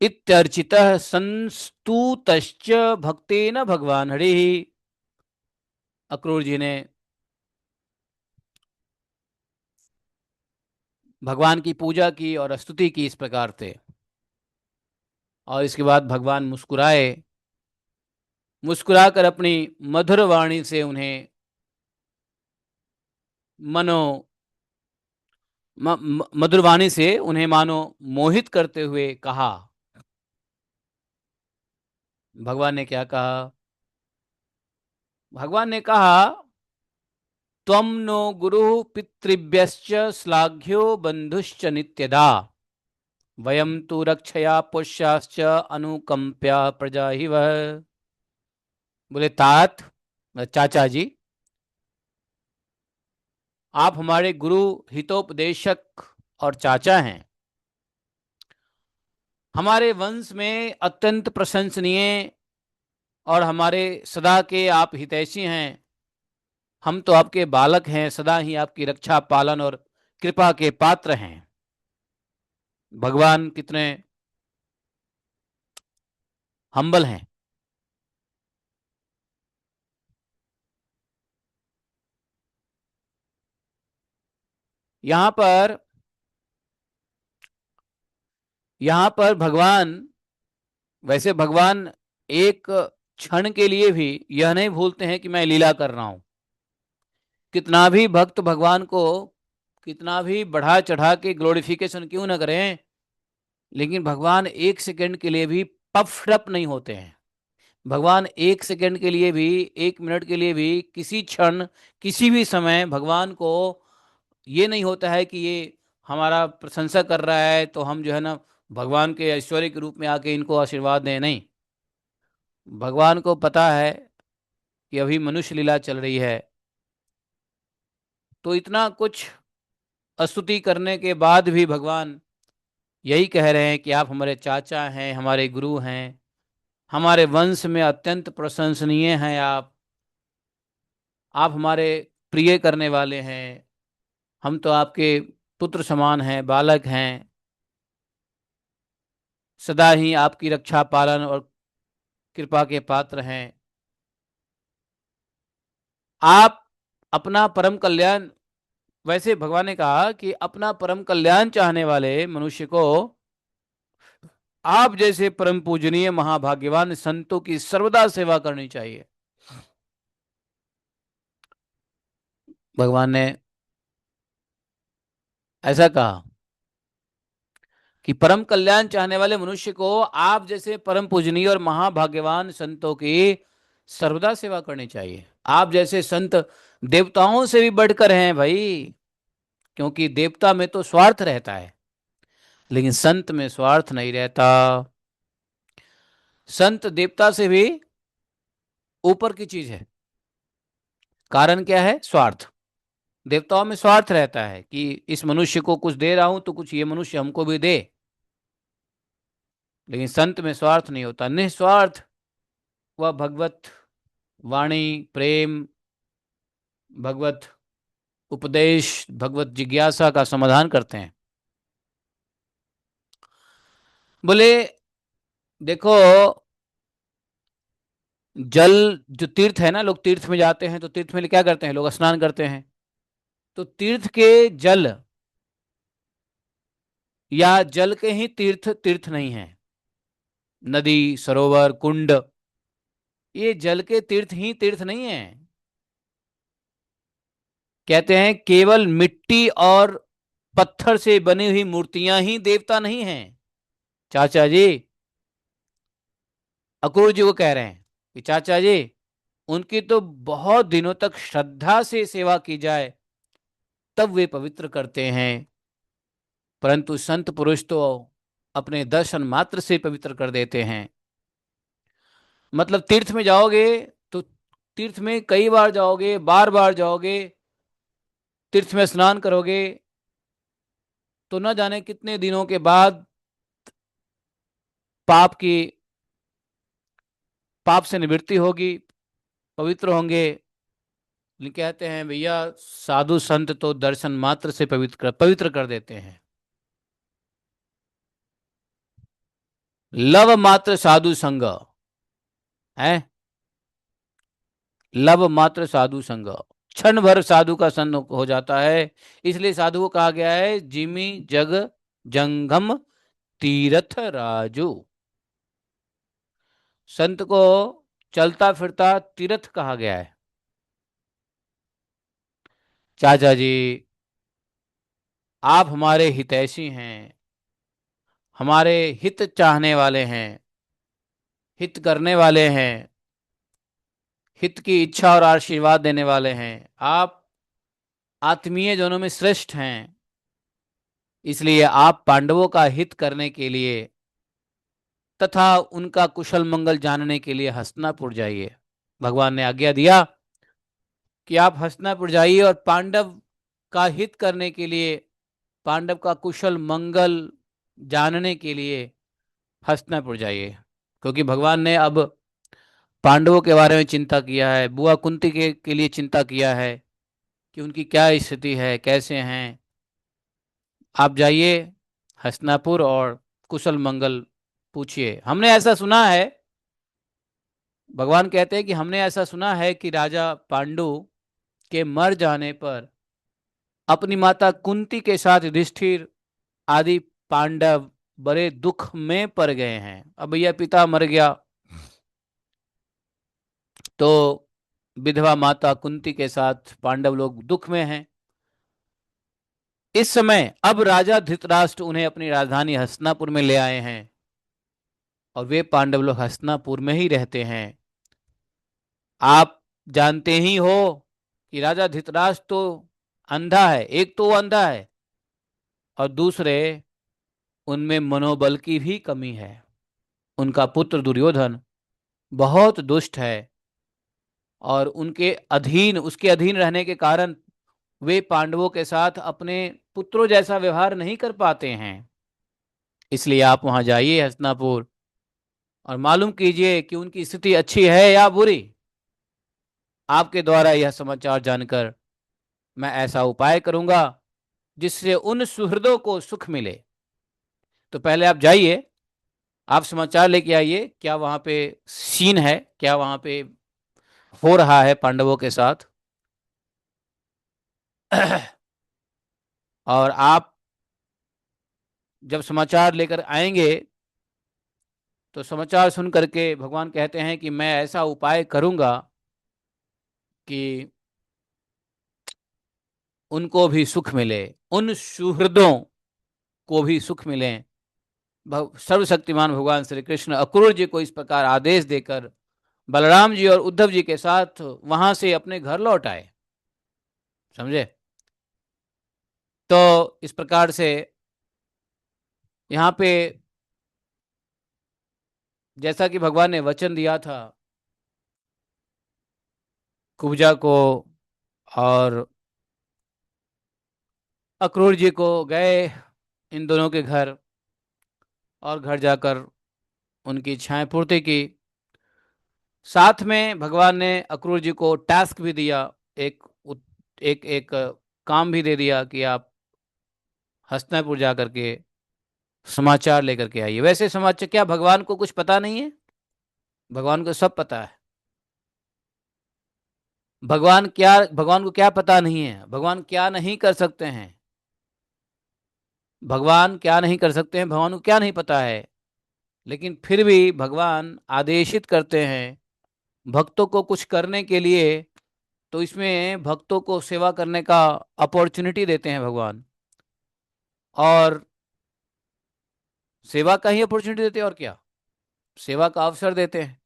इत्यर्चितः संस्तुतश्च भक्तेन भगवान हरि। अक्रूर जी ने भगवान की पूजा की और स्तुति की इस प्रकार से, और इसके बाद भगवान मुस्कुराए, मुस्कुराकर अपनी मधुर वाणी से उन्हें मनो मधुर वाणी से उन्हें मानो मोहित करते हुए कहा। भगवान ने क्या कहा? भगवान ने कहा, त्वं नो गुरु पितृभ्यश्च श्लाघ्यो बंधुश्च नित्यदा वयम तु रक्षया पुष्याश्च अनुकंप्या प्रजा ही वह। बोले, तात, चाचा जी, आप हमारे गुरु, हितोपदेशक और चाचा हैं। हमारे वंश में अत्यंत प्रशंसनीय और हमारे सदा के आप हितैषी हैं। हम तो आपके बालक हैं, सदा ही आपकी रक्षा पालन और कृपा के पात्र हैं। भगवान कितने हम्बल हैं। यहाँ पर यहाँ पर भगवान, वैसे भगवान एक क्षण के लिए भी यह नहीं भूलते हैं कि मैं लीला कर रहा हूं। कितना भी भक्त भगवान को कितना भी बढ़ा चढ़ा के ग्लोरिफिकेशन क्यों ना करें, लेकिन भगवान एक सेकंड के लिए भी पफ अप नहीं होते हैं। भगवान एक सेकंड के लिए भी, एक मिनट के लिए भी, किसी क्षण, किसी भी समय भगवान को ये नहीं होता है कि ये हमारा प्रशंसा कर रहा है तो हम जो है ना भगवान के ऐश्वर्य के रूप में आके इनको आशीर्वाद दें। नहीं, भगवान को पता है कि अभी मनुष्य लीला चल रही है। तो इतना कुछ स्तुति करने के बाद भी भगवान यही कह रहे हैं कि आप हमारे चाचा हैं, हमारे गुरु हैं, हमारे वंश में अत्यंत प्रशंसनीय हैं। आप हमारे प्रिय करने वाले हैं। हम तो आपके पुत्र समान हैं, बालक हैं, सदा ही आपकी रक्षा पालन और कृपा के पात्र हैं। आप अपना परम कल्याण, वैसे भगवान ने कहा कि अपना परम कल्याण चाहने वाले मनुष्य को आप जैसे परम पूजनीय महाभाग्यवान संतों की सर्वदा सेवा करनी चाहिए। भगवान ने ऐसा कहा कि परम कल्याण चाहने वाले मनुष्य को आप जैसे परम पूजनीय और महाभाग्यवान संतों की सर्वदा सेवा करनी चाहिए। आप जैसे संत देवताओं से भी बढ़कर हैं भाई, क्योंकि देवता में तो स्वार्थ रहता है, लेकिन संत में स्वार्थ नहीं रहता। संत देवता से भी ऊपर की चीज है। कारण क्या है? स्वार्थ। देवताओं में स्वार्थ रहता है कि इस मनुष्य को कुछ दे रहा हूं तो कुछ ये मनुष्य हमको भी दे, लेकिन संत में स्वार्थ नहीं होता। निस्वार्थ वह भगवत वाणी, प्रेम, भगवत उपदेश, भगवत जिज्ञासा का समाधान करते हैं। बोले देखो, जल जो तीर्थ है ना, लोग तीर्थ में जाते हैं तो तीर्थ में क्या करते हैं? लोग स्नान करते हैं। तो तीर्थ के जल या जल के ही तीर्थ तीर्थ नहीं है। नदी, सरोवर, कुंड, ये जल के तीर्थ ही तीर्थ नहीं है। कहते हैं केवल मिट्टी और पत्थर से बनी हुई मूर्तियां ही देवता नहीं हैं। चाचा जी अक्रूर जी को कह रहे हैं कि चाचा जी, उनकी तो बहुत दिनों तक श्रद्धा से सेवा की जाए तब वे पवित्र करते हैं, परंतु संत पुरुष तो अपने दर्शन मात्र से पवित्र कर देते हैं। मतलब तीर्थ में जाओगे तो तीर्थ में कई बार जाओगे, बार बार जाओगे, तीर्थ में स्नान करोगे तो न जाने कितने दिनों के बाद पाप की पाप से निवृत्ति होगी, पवित्र होंगे। लेकिन कहते हैं भैया साधु संत तो दर्शन मात्र से पवित्र कर देते हैं। लव मात्र साधु संग है, लव मात्र साधु संग, क्षण भर साधु का संग हो जाता है। इसलिए साधु को कहा गया है जिमी जग जंगम तीरथ राजू। संत को चलता फिरता तीर्थ कहा गया है। चाचा जी आप हमारे हितैषी हैं, हमारे हित चाहने वाले हैं, हित करने वाले हैं, हित की इच्छा और आशीर्वाद देने वाले हैं। आप आत्मीय जनों में श्रेष्ठ हैं, इसलिए आप पांडवों का हित करने के लिए तथा उनका कुशल मंगल जानने के लिए हस्तिनापुर जाइए। भगवान ने आज्ञा दिया कि आप हस्तिनापुर जाइए और पांडव का हित करने के लिए, पांडव का कुशल मंगल जानने के लिए हस्तिनापुर जाइए, क्योंकि भगवान ने अब पांडवों के बारे में चिंता किया है, बुआ कुंती के लिए चिंता किया है कि उनकी क्या स्थिति है, कैसे हैं। आप जाइए हस्तिनापुर और कुशल मंगल पूछिए। हमने ऐसा सुना है, भगवान कहते हैं कि हमने ऐसा सुना है कि राजा पांडु के मर जाने पर अपनी माता कुंती के साथ युधिष्ठिर आदि पांडव बड़े दुख में पड़ गए हैं। अब भैया पिता मर गया तो विधवा माता कुंती के साथ पांडव लोग दुख में हैं। इस समय अब राजा धृतराष्ट्र उन्हें अपनी राजधानी हस्तिनापुर में ले आए हैं और वे पांडव लोग हस्तिनापुर में ही रहते हैं। आप जानते ही हो कि राजा धृतराष्ट्र तो अंधा है, एक तो वो अंधा है और दूसरे उनमें मनोबल की भी कमी है। उनका पुत्र दुर्योधन बहुत दुष्ट है और उनके अधीन उसके अधीन रहने के कारण वे पांडवों के साथ अपने पुत्रों जैसा व्यवहार नहीं कर पाते हैं। इसलिए आप वहां जाइए हस्तिनापुर और मालूम कीजिए कि उनकी स्थिति अच्छी है या बुरी। आपके द्वारा यह समाचार जानकर मैं ऐसा उपाय करूंगा जिससे उन सुहृदों को सुख मिले। तो पहले आप जाइए, आप समाचार लेके आइए, क्या वहां पे सीन है, क्या वहां पे हो रहा है पांडवों के साथ। और आप जब समाचार लेकर आएंगे तो समाचार सुन करके भगवान कहते हैं कि मैं ऐसा उपाय करूंगा कि उनको भी सुख मिले, उन सुहृदों को भी सुख मिले। सर्वशक्तिमान भगवान श्री कृष्ण अक्रूर जी को इस प्रकार आदेश देकर बलराम जी और उद्धव जी के साथ वहां से अपने घर लौट आए। समझे? तो इस प्रकार से यहाँ पे जैसा कि भगवान ने वचन दिया था कुब्जा को और अक्रूर जी को, गए इन दोनों के घर और घर जाकर उनकी इच्छाएं पूर्ति की। साथ में भगवान ने अक्रूर जी को टास्क भी दिया, एक एक एक काम भी दे दिया कि आप हस्तिनापुर जा करके समाचार लेकर के आइए। वैसे समाचार क्या भगवान को कुछ पता नहीं है? भगवान को सब पता है। भगवान को क्या पता नहीं है? भगवान क्या नहीं कर सकते हैं? भगवान क्या नहीं कर सकते हैं? भगवान को क्या नहीं पता है? लेकिन फिर भी भगवान आदेशित करते हैं भक्तों को कुछ करने के लिए, तो इसमें भक्तों को सेवा करने का अपॉर्चुनिटी देते हैं भगवान, और सेवा का ही अपॉर्चुनिटी देते हैं और क्या, सेवा का अवसर देते हैं।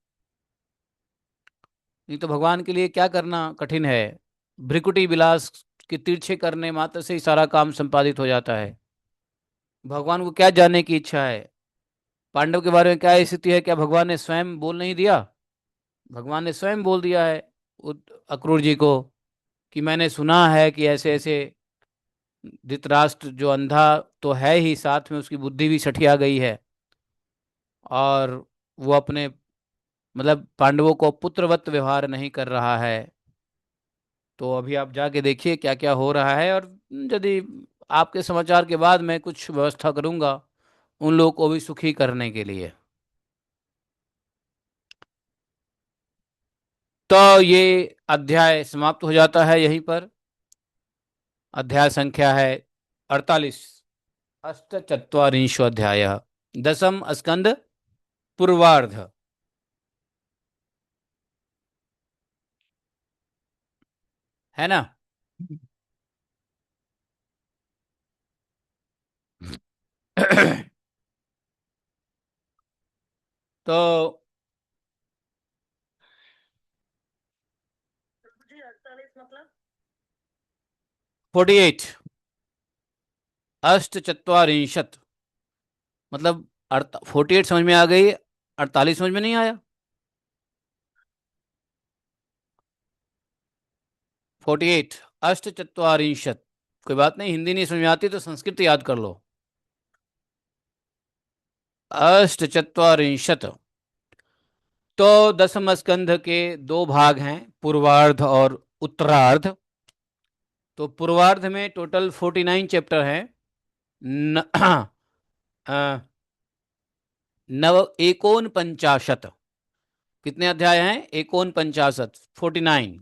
नहीं तो भगवान के लिए क्या करना कठिन है? भ्रिकुटी विलास के तिरछे करने मात्र से ही सारा काम संपादित हो जाता है। भगवान को क्या जानने की इच्छा है? पांडव के बारे में क्या स्थिति है, क्या भगवान ने स्वयं बोल नहीं दिया? भगवान ने स्वयं बोल दिया है अक्रूर जी को कि मैंने सुना है कि ऐसे ऐसे धृतराष्ट्र जो अंधा तो है ही, साथ में उसकी बुद्धि भी सठिया गई है और वो अपने मतलब पांडवों को पुत्रवत व्यवहार नहीं कर रहा है। तो अभी आप जाके देखिए क्या क्या हो रहा है, और यदि आपके समाचार के बाद मैं कुछ व्यवस्था करूंगा उन लोगों को भी सुखी करने के लिए। तो ये अध्याय समाप्त हो जाता है यहीं पर। अध्याय संख्या है 48, अष्टचत्वारिंशो अध्याय, दसम स्कंद पूर्वार्ध। है ना? तो 48, अष्टचत्वारिंशत मतलब 48 समझ में आ गई, 48 समझ में नहीं आया? 48 अष्टचत्वारिंशत कोई बात नहीं, हिंदी नहीं समझ में आती तो संस्कृत याद कर लो। अष्टचत्वारिंशत्। तो दसम स्कंध के दो भाग हैं, पूर्वार्ध और उत्तरार्ध। तो पूर्वार्ध में टोटल 49 चैप्टर हैं। न, अ, नव एकोन पंचाशत। कितने अध्याय हैं? एकोन पंचाशत, 49।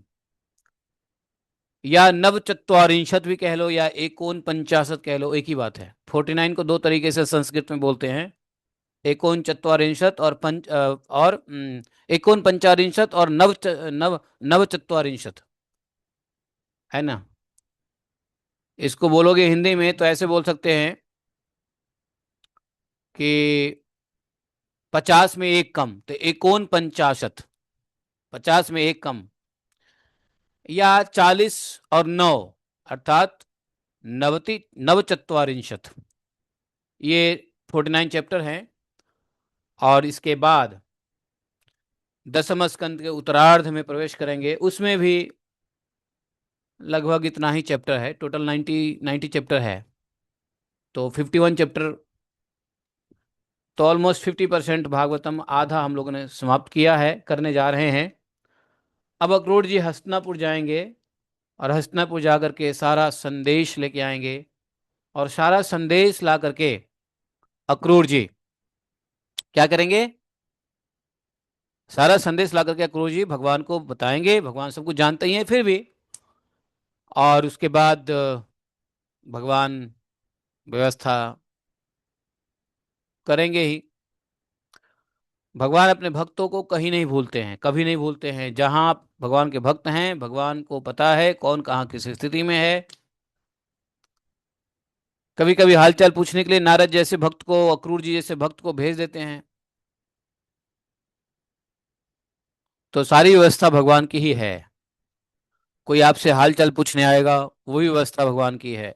या नव चत्वारिंशत भी कह लो या एकोन पंचाशत कह लो, एक ही बात है। 49 को दो तरीके से संस्कृत में बोलते हैं। एकोन चत्वारिंशत और एकोन पंचारिंशत और नव नव चत्वारिंशत, है ना। इसको बोलोगे हिंदी में तो ऐसे बोल सकते हैं कि 50 में एक कम, तो एकोन पंचाशत, 50 में एक कम। या 40 और 9, अर्थात नवति नवचत्वारिंशत। ये 49 चैप्टर हैं। और इसके बाद दसम स्कंद के उत्तरार्ध में प्रवेश करेंगे, उसमें भी लगभग इतना ही चैप्टर है। टोटल 90 चैप्टर है। तो 51 चैप्टर, तो ऑलमोस्ट 50% भागवतम, आधा हम लोगों ने समाप्त किया है, करने जा रहे हैं। अब अक्रूर जी हस्तिनापुर जाएंगे और हस्तिनापुर जा करके सारा संदेश लेके आएंगे। और सारा संदेश ला करके अक्रूर जी क्या करेंगे? सारा संदेश ला करके अक्रूर जी भगवान को बताएंगे। भगवान सब कुछ जानते ही हैं फिर भी। और उसके बाद भगवान व्यवस्था करेंगे ही। भगवान अपने भक्तों को कहीं नहीं भूलते हैं, कभी नहीं भूलते हैं। जहां आप भगवान के भक्त हैं, भगवान को पता है कौन कहाँ किस स्थिति में है। कभी कभी हालचाल पूछने के लिए नारद जैसे भक्त को, अक्रूर जी जैसे भक्त को भेज देते हैं। तो सारी व्यवस्था भगवान की ही है। कोई आपसे हालचाल पूछने आएगा, वही व्यवस्था भगवान की है।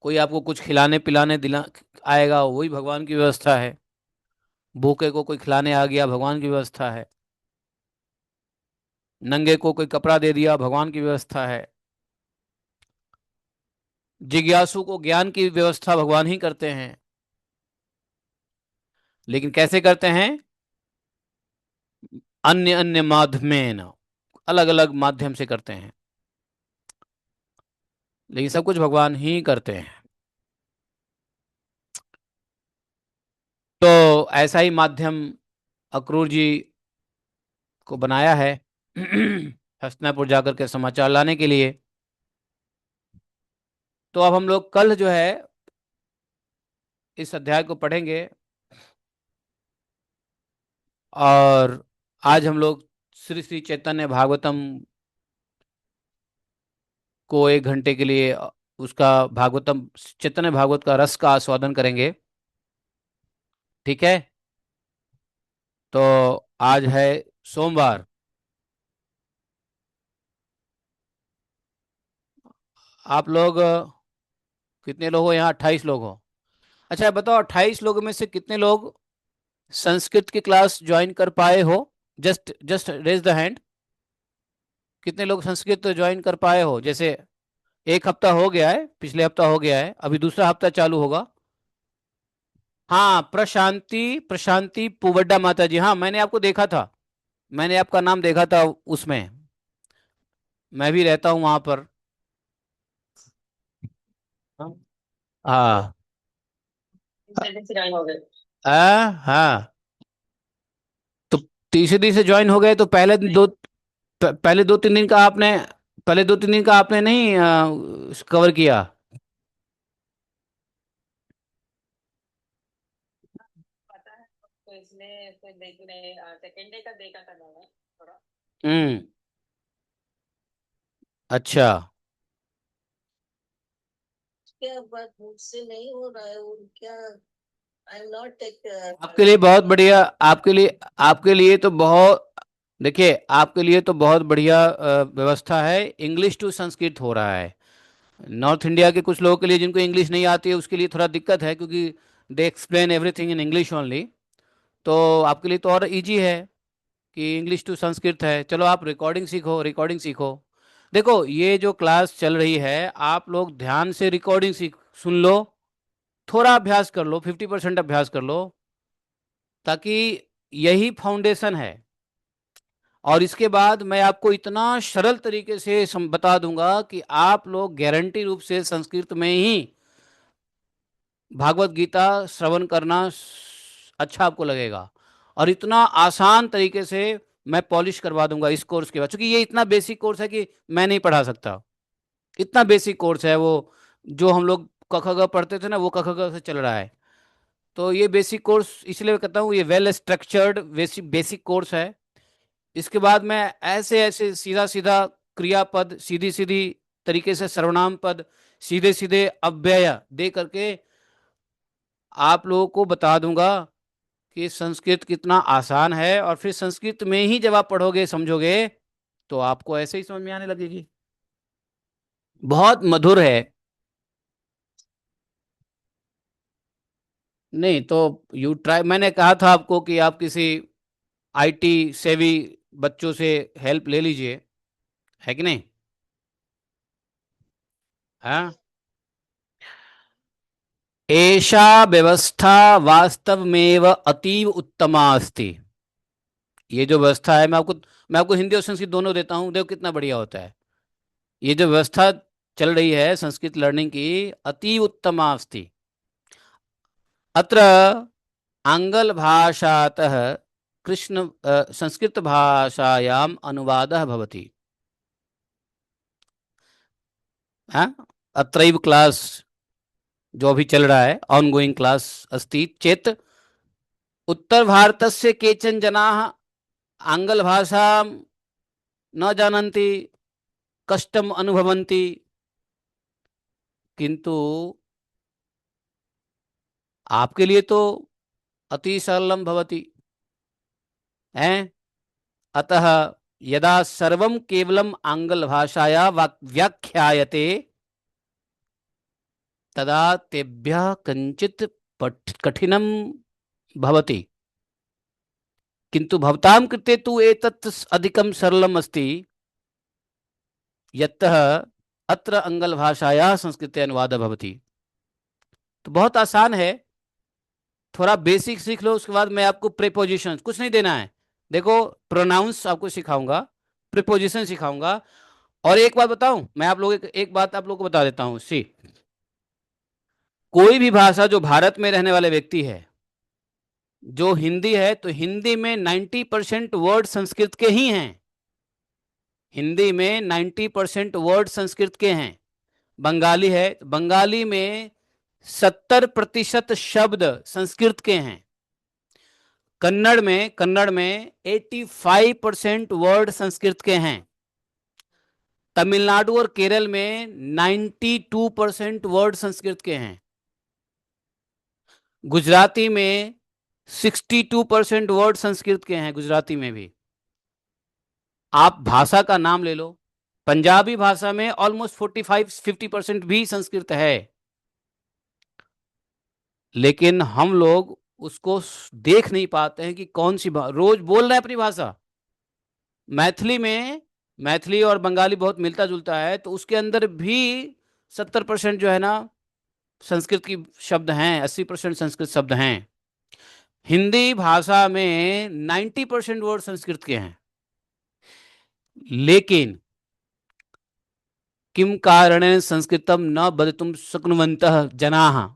कोई आपको कुछ खिलाने पिलाने दिला आएगा, वही भगवान की व्यवस्था है। भूखे को कोई खिलाने आ गया, भगवान की व्यवस्था है। नंगे को कोई कपड़ा दे दिया, भगवान की व्यवस्था है। जिज्ञासु को ज्ञान की व्यवस्था भगवान ही करते हैं। लेकिन कैसे करते हैं? अन्य अन्य माध्यमेन, अलग अलग माध्यम से करते हैं। लेकिन सब कुछ भगवान ही करते हैं। तो ऐसा ही माध्यम अक्रूर जी को बनाया है हस्तिनापुर जाकर के समाचार लाने के लिए। तो अब हम लोग कल जो है इस अध्याय को पढ़ेंगे। और आज हम लोग श्री श्री चैतन्य भागवतम को 1 घंटे के लिए उसका भागवतम, चैतन्य भागवत का रस का आस्वादन करेंगे। ठीक है। तो आज है सोमवार। आप लोग कितने लोग हो यहाँ? 28 लोग हो। अच्छा बताओ, 28 लोगों में से कितने लोग संस्कृत की क्लास ज्वाइन कर पाए हो? Just just raise the hand. कितने लोग संस्कृत ज्वाइन कर पाए हो? जैसे एक हफ्ता हो गया है, पिछले हफ्ता हो गया है, अभी दूसरा हफ्ता चालू होगा। हाँ, प्रशांति, प्रशांति पुवड्डा माता जी, हाँ मैंने आपको देखा था। मैंने आपका नाम देखा था उसमें। मैं भी रहता हूँ वहां पर। हाँ हाँ। तो तीसरे दिन से ज्वाइन हो गए तो पहले 2-3 दिन का आपने, पहले 2-3 दिन का आपने नहीं कवर किया। हम्म। अच्छा। आपके लिए बहुत बढ़िया। आपके लिए तो बहुत, देखिए आपके लिए तो बहुत बढ़िया व्यवस्था है। इंग्लिश टू संस्कृत हो रहा है। नॉर्थ इंडिया के कुछ लोगों के लिए जिनको इंग्लिश नहीं आती है उसके लिए थोड़ा दिक्कत है, क्योंकि they explain everything in English only. तो आपके लिए तो और इजी है कि इंग्लिश टू संस्कृत है। चलो आप रिकॉर्डिंग सीखो, रिकॉर्डिंग सीखो। देखो ये जो क्लास चल रही है, आप लोग ध्यान से रिकॉर्डिंग सीख सुन लो, थोड़ा अभ्यास कर लो, 50% अभ्यास कर लो, ताकि यही फाउंडेशन है। और इसके बाद मैं आपको इतना सरल तरीके से बता दूंगा कि आप लोग गारंटी रूप से संस्कृत में ही भागवत गीता श्रवण करना अच्छा आपको लगेगा। और इतना आसान तरीके से मैं पॉलिश करवा दूंगा इस कोर्स के बाद, क्योंकि ये इतना बेसिक कोर्स है कि मैं नहीं पढ़ा सकता। इतना बेसिक कोर्स है वो, जो हम लोग क ख ग पढ़ते थे ना, वो क ख ग से चल रहा है। तो ये बेसिक कोर्स इसलिए कहता हूँ, ये well structured basic basic course है। इसके बाद मैं ऐसे ऐसे सीधा सीधा क्रियापद, सीधी सीधी तरीके से सर्वनाम पद, सीधे सीधे अव्यय दे करके आप लोगों को बता दूंगा कि संस्कृत कितना आसान है। और फिर संस्कृत में ही जब आप पढ़ोगे समझोगे, तो आपको ऐसे ही समझ में आने लगेगी। बहुत मधुर है। नहीं तो यू ट्राई, मैंने कहा था आपको कि आप किसी आईटी सेवी बच्चों से हेल्प ले लीजिए, है कि नहीं? हाँ, एषा व्यवस्था वास्तवमेव अतीव उत्तमा अस्ति। ये जो व्यवस्था है, मैं आपको हिंदी और संस्कृत दोनों देता हूँ, देखो कितना बढ़िया होता है। ये जो व्यवस्था चल रही है संस्कृत लर्निंग की, अतीव उत्तमा अस्ति। अत्र आंग्ल भाषातः कृष्ण संस्कृत भाषायाम अनुवादः भवति। हाँ, अत्रैव क्लास जो अभी चल रहा है, ऑन गोइंग क्लास अस्ति चेत, उत्तर भारतस्य केचन जनाः आंग्ल भाषा न जानन्ति, कष्टम अनुभवन्ति, किंतु आपके लिए तो अति सरलम भवति है। अतः यदा सर्वं केवलम आंग्ल भाषाया व्याख्यायते, तदा तेभ्यः कञ्चित् कठिनं भवति, किंतु भवतां कृते तु एतत् अधिकं सरलम् अस्ति, यतः अत्र आंग्ल भाषायाः संस्कृते अनुवादः भवति। तो बहुत आसान है, थोड़ा बेसिक सीख लो, उसके बाद मैं आपको प्रीपोजिशन कुछ नहीं देना है। देखो, प्रोनाउंस आपको सिखाऊंगा, प्रीपोजिशन सिखाऊंगा। और एक बात बताऊं, मैं आप लोग एक बात आप लोग को बता देता हूं, सी, कोई भी भाषा जो भारत में रहने वाले व्यक्ति है, जो हिंदी है, तो हिंदी में 90% वर्ड संस्कृत के ही हैं। हिंदी में 90% वर्ड संस्कृत के हैं। बंगाली है, बंगाली में 70% शब्द संस्कृत के हैं। कन्नड़ में 85% वर्ड संस्कृत के हैं। तमिलनाडु और केरल में 92% वर्ड संस्कृत के हैं। गुजराती में 62% वर्ड संस्कृत के हैं, गुजराती में भी। आप भाषा का नाम ले लो, पंजाबी भाषा में ऑलमोस्ट 45-50% भी संस्कृत है। लेकिन हम लोग उसको देख नहीं पाते हैं कि कौन सी रोज बोल रहे हैं अपनी भाषा। मैथिली में, मैथिली और बंगाली बहुत मिलता जुलता है, तो उसके अंदर भी 70% जो है ना संस्कृत की शब्द हैं, 80% संस्कृत शब्द हैं। हिंदी भाषा में 90% वर्ड संस्कृत के हैं। लेकिन किम कारणेन संस्कृतम न वदितुम शक्नुवन्तः जनाः,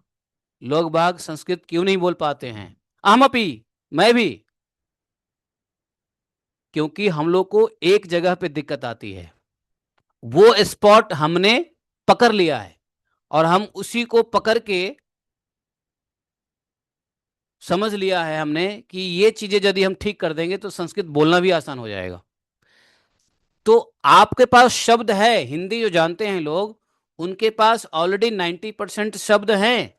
लोग बाग संस्कृत क्यों नहीं बोल पाते हैं? अहमपि, मैं भी। क्योंकि हम लोग को एक जगह पे दिक्कत आती है, वो स्पॉट हमने पकड़ लिया है, और हम उसी को पकड़ के समझ लिया है हमने कि ये चीजें यदि हम ठीक कर देंगे तो संस्कृत बोलना भी आसान हो जाएगा। तो आपके पास शब्द है, हिंदी जो जानते हैं लोग, उनके पास ऑलरेडी 90% शब्द हैं,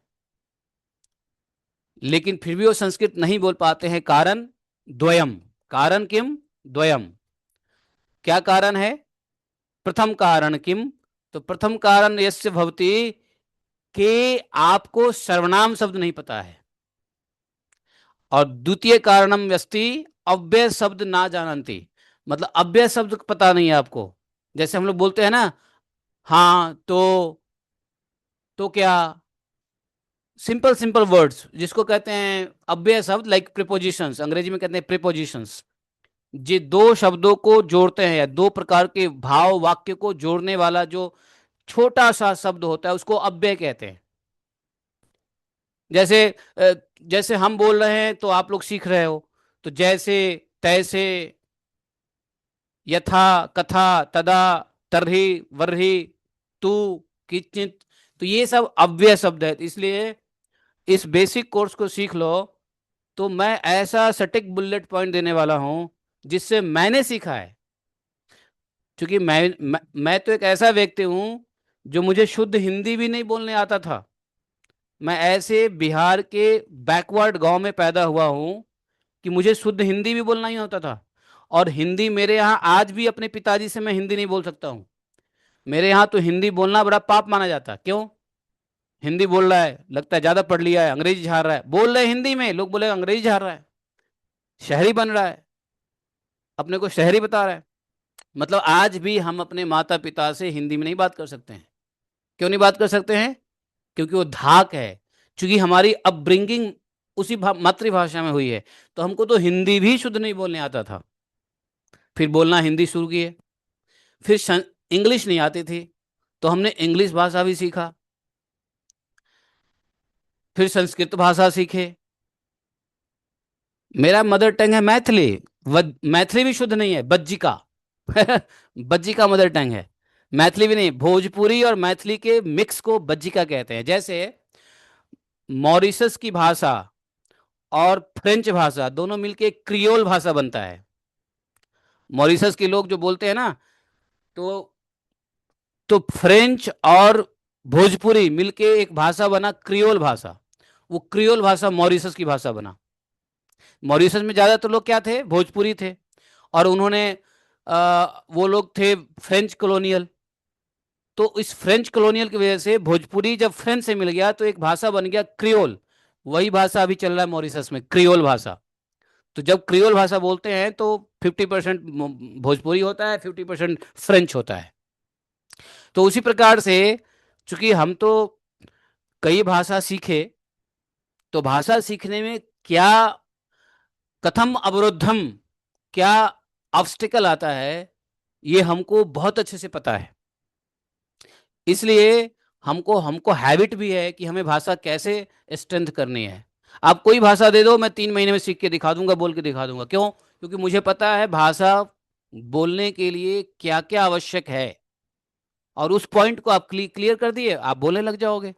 लेकिन फिर भी वो संस्कृत नहीं बोल पाते हैं। कारण द्वयम, कारण किम, द्वयम। क्या कारण है? प्रथम कारण किम, तो प्रथम कारण यस्य भवति कि आपको सर्वनाम शब्द नहीं पता है। और द्वितीय कारणम अस्ति अव्यय शब्द ना जानती, मतलब अव्यय शब्द पता नहीं है आपको। जैसे हम लोग बोलते हैं ना, हाँ तो क्या, सिंपल सिंपल वर्ड्स जिसको कहते हैं अव्यय शब्द, लाइक प्रीपोजिशंस, अंग्रेजी में कहते हैं प्रीपोजिशंस। ये दो शब्दों को जोड़ते हैं, या दो प्रकार के भाव वाक्य को जोड़ने वाला जो छोटा सा शब्द होता है उसको अव्यय कहते हैं। जैसे अ, जैसे हम बोल रहे हैं तो आप लोग सीख रहे हो, तो जैसे, तैसे, यथा, कथा, तदा, तरही, वर्ही, तू, किंचित, तो ये सब अव्यय शब्द है। इसलिए इस बेसिक कोर्स को सीख लो, तो मैं ऐसा सटीक बुलेट पॉइंट देने वाला हूं जिससे मैंने सीखा है। क्योंकि मैं तो एक ऐसा व्यक्ति हूं जो, मुझे शुद्ध हिंदी भी नहीं बोलने आता था। मैं ऐसे बिहार के बैकवर्ड गांव में पैदा हुआ हूं कि मुझे शुद्ध हिंदी भी बोलना ही होता था। और हिंदी मेरे यहाँ आज भी, अपने पिताजी से मैं हिंदी नहीं बोल सकता हूँ। मेरे यहाँ तो हिंदी बोलना बड़ा पाप माना जाता। क्यों? हिंदी बोल रहा है, लगता है ज्यादा पढ़ लिया है, अंग्रेजी झाड़ रहा है। बोल रहे हिंदी में, लोग बोले अंग्रेजी झाड़ रहा है, शहरी बन रहा है, अपने को शहरी बता रहा है। मतलब आज भी हम अपने माता पिता से हिंदी में नहीं बात कर सकते हैं। क्यों नहीं बात कर सकते हैं? क्योंकि वो धाक है। क्योंकि हमारी अपब्रिंगिंग उसी मातृभाषा में हुई है। तो हमको तो हिंदी भी शुद्ध नहीं बोलने आता था। फिर बोलना हिंदी शुरू किए। फिर इंग्लिश नहीं आती थी, तो हमने इंग्लिश भाषा भी सीखा। फिर संस्कृत भाषा सीखे। मेरा मदर टंग है मैथिली। मैथिली भी शुद्ध नहीं है, बज्जिका। बज्जिका मदर टंग है। मैथिली भी नहीं, भोजपुरी और मैथिली के मिक्स को बज्जिका कहते हैं। जैसे मॉरिशस की भाषा और फ्रेंच भाषा दोनों मिलके क्रियोल भाषा बनता है। मॉरिशस के लोग जो बोलते हैं ना, तो फ्रेंच और भोजपुरी मिलके एक भाषा बना क्रियोल भाषा। वो क्रियोल भाषा मॉरिशस की भाषा बना। मॉरिशस में ज्यादातर लोग क्या थे? भोजपुरी थे। और उन्होंने वो लोग थे फ्रेंच कॉलोनियल। तो इस फ्रेंच कॉलोनियल की वजह से भोजपुरी जब फ्रेंच से मिल गया तो एक भाषा बन गया क्रियोल। वही भाषा अभी चल रहा है मॉरिशस में, क्रियोल भाषा। तो जब क्रियोल भाषा बोलते हैं तो 50% भोजपुरी होता है, 50% फ्रेंच होता है। तो उसी प्रकार से, चूंकि हम तो कई भाषा सीखे, तो भाषा सीखने में क्या, कथम अवरोधम, क्या ऑब्स्टिकल आता है, ये हमको बहुत अच्छे से पता है। इसलिए हमको हमको हैबिट भी है कि हमें भाषा कैसे स्ट्रेंथ करनी है। आप कोई भाषा दे दो, मैं 3 महीने में सीख के दिखा दूंगा, बोल के दिखा दूंगा। क्यों? क्योंकि मुझे पता है भाषा बोलने के लिए क्या क्या आवश्यक है। और उस पॉइंट को आप क्लियर कर दिए, आप बोलने लग जाओगे।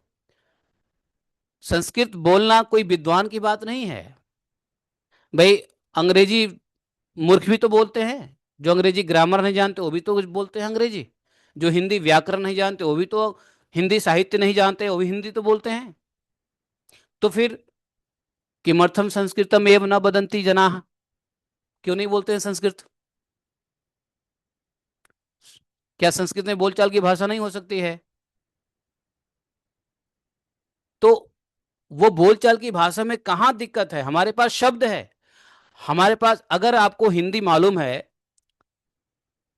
संस्कृत बोलना कोई विद्वान की बात नहीं है भाई। अंग्रेजी मूर्ख भी तो बोलते हैं। जो अंग्रेजी ग्रामर नहीं जानते वो भी तो बोलते हैं अंग्रेजी। जो हिंदी व्याकरण नहीं जानते वो भी तो, हिंदी साहित्य नहीं जानते वो भी हिंदी तो बोलते हैं। तो फिर किमर्थम संस्कृतम एव न बदंती जनाः, क्यों नहीं बोलते हैं संस्कृत? क्या संस्कृत में बोलचाल की भाषा नहीं हो सकती है? तो वो बोलचाल की भाषा में कहां दिक्कत है? हमारे पास शब्द है। हमारे पास, अगर आपको हिंदी मालूम है,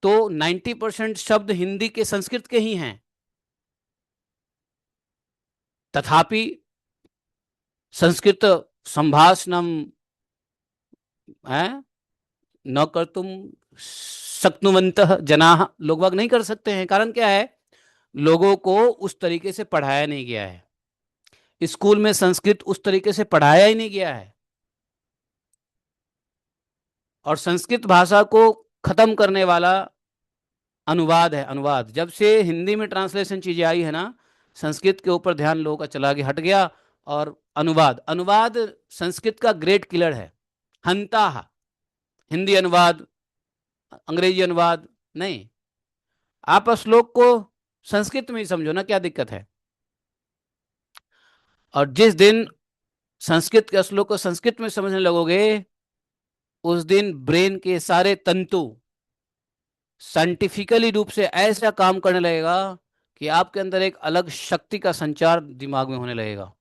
तो 90% शब्द हिंदी के संस्कृत के ही हैं। तथापि संस्कृत संभाषणम है न कर तुम शक्नुवंत जनाः, लोग बाग नहीं कर सकते हैं। कारण क्या है? लोगों को उस तरीके से पढ़ाया नहीं गया है। स्कूल में संस्कृत उस तरीके से पढ़ाया ही नहीं गया है। और संस्कृत भाषा को खत्म करने वाला अनुवाद है। अनुवाद, जब से हिंदी में ट्रांसलेशन चीजें आई है ना, संस्कृत के ऊपर ध्यान लोगों का चला गया, हट गया। और अनुवाद, अनुवाद संस्कृत का ग्रेट किलर है। हंता, हिंदी अनुवाद, अंग्रेजी अनुवाद नहीं। आप श्लोक को संस्कृत में ही समझो ना, क्या दिक्कत है? और जिस दिन संस्कृत के श्लोक को संस्कृत में समझने लगोगे, उस दिन ब्रेन के सारे तंतु साइंटिफिकली रूप से ऐसा काम करने लगेगा कि आपके अंदर एक अलग शक्ति का संचार दिमाग में होने लगेगा।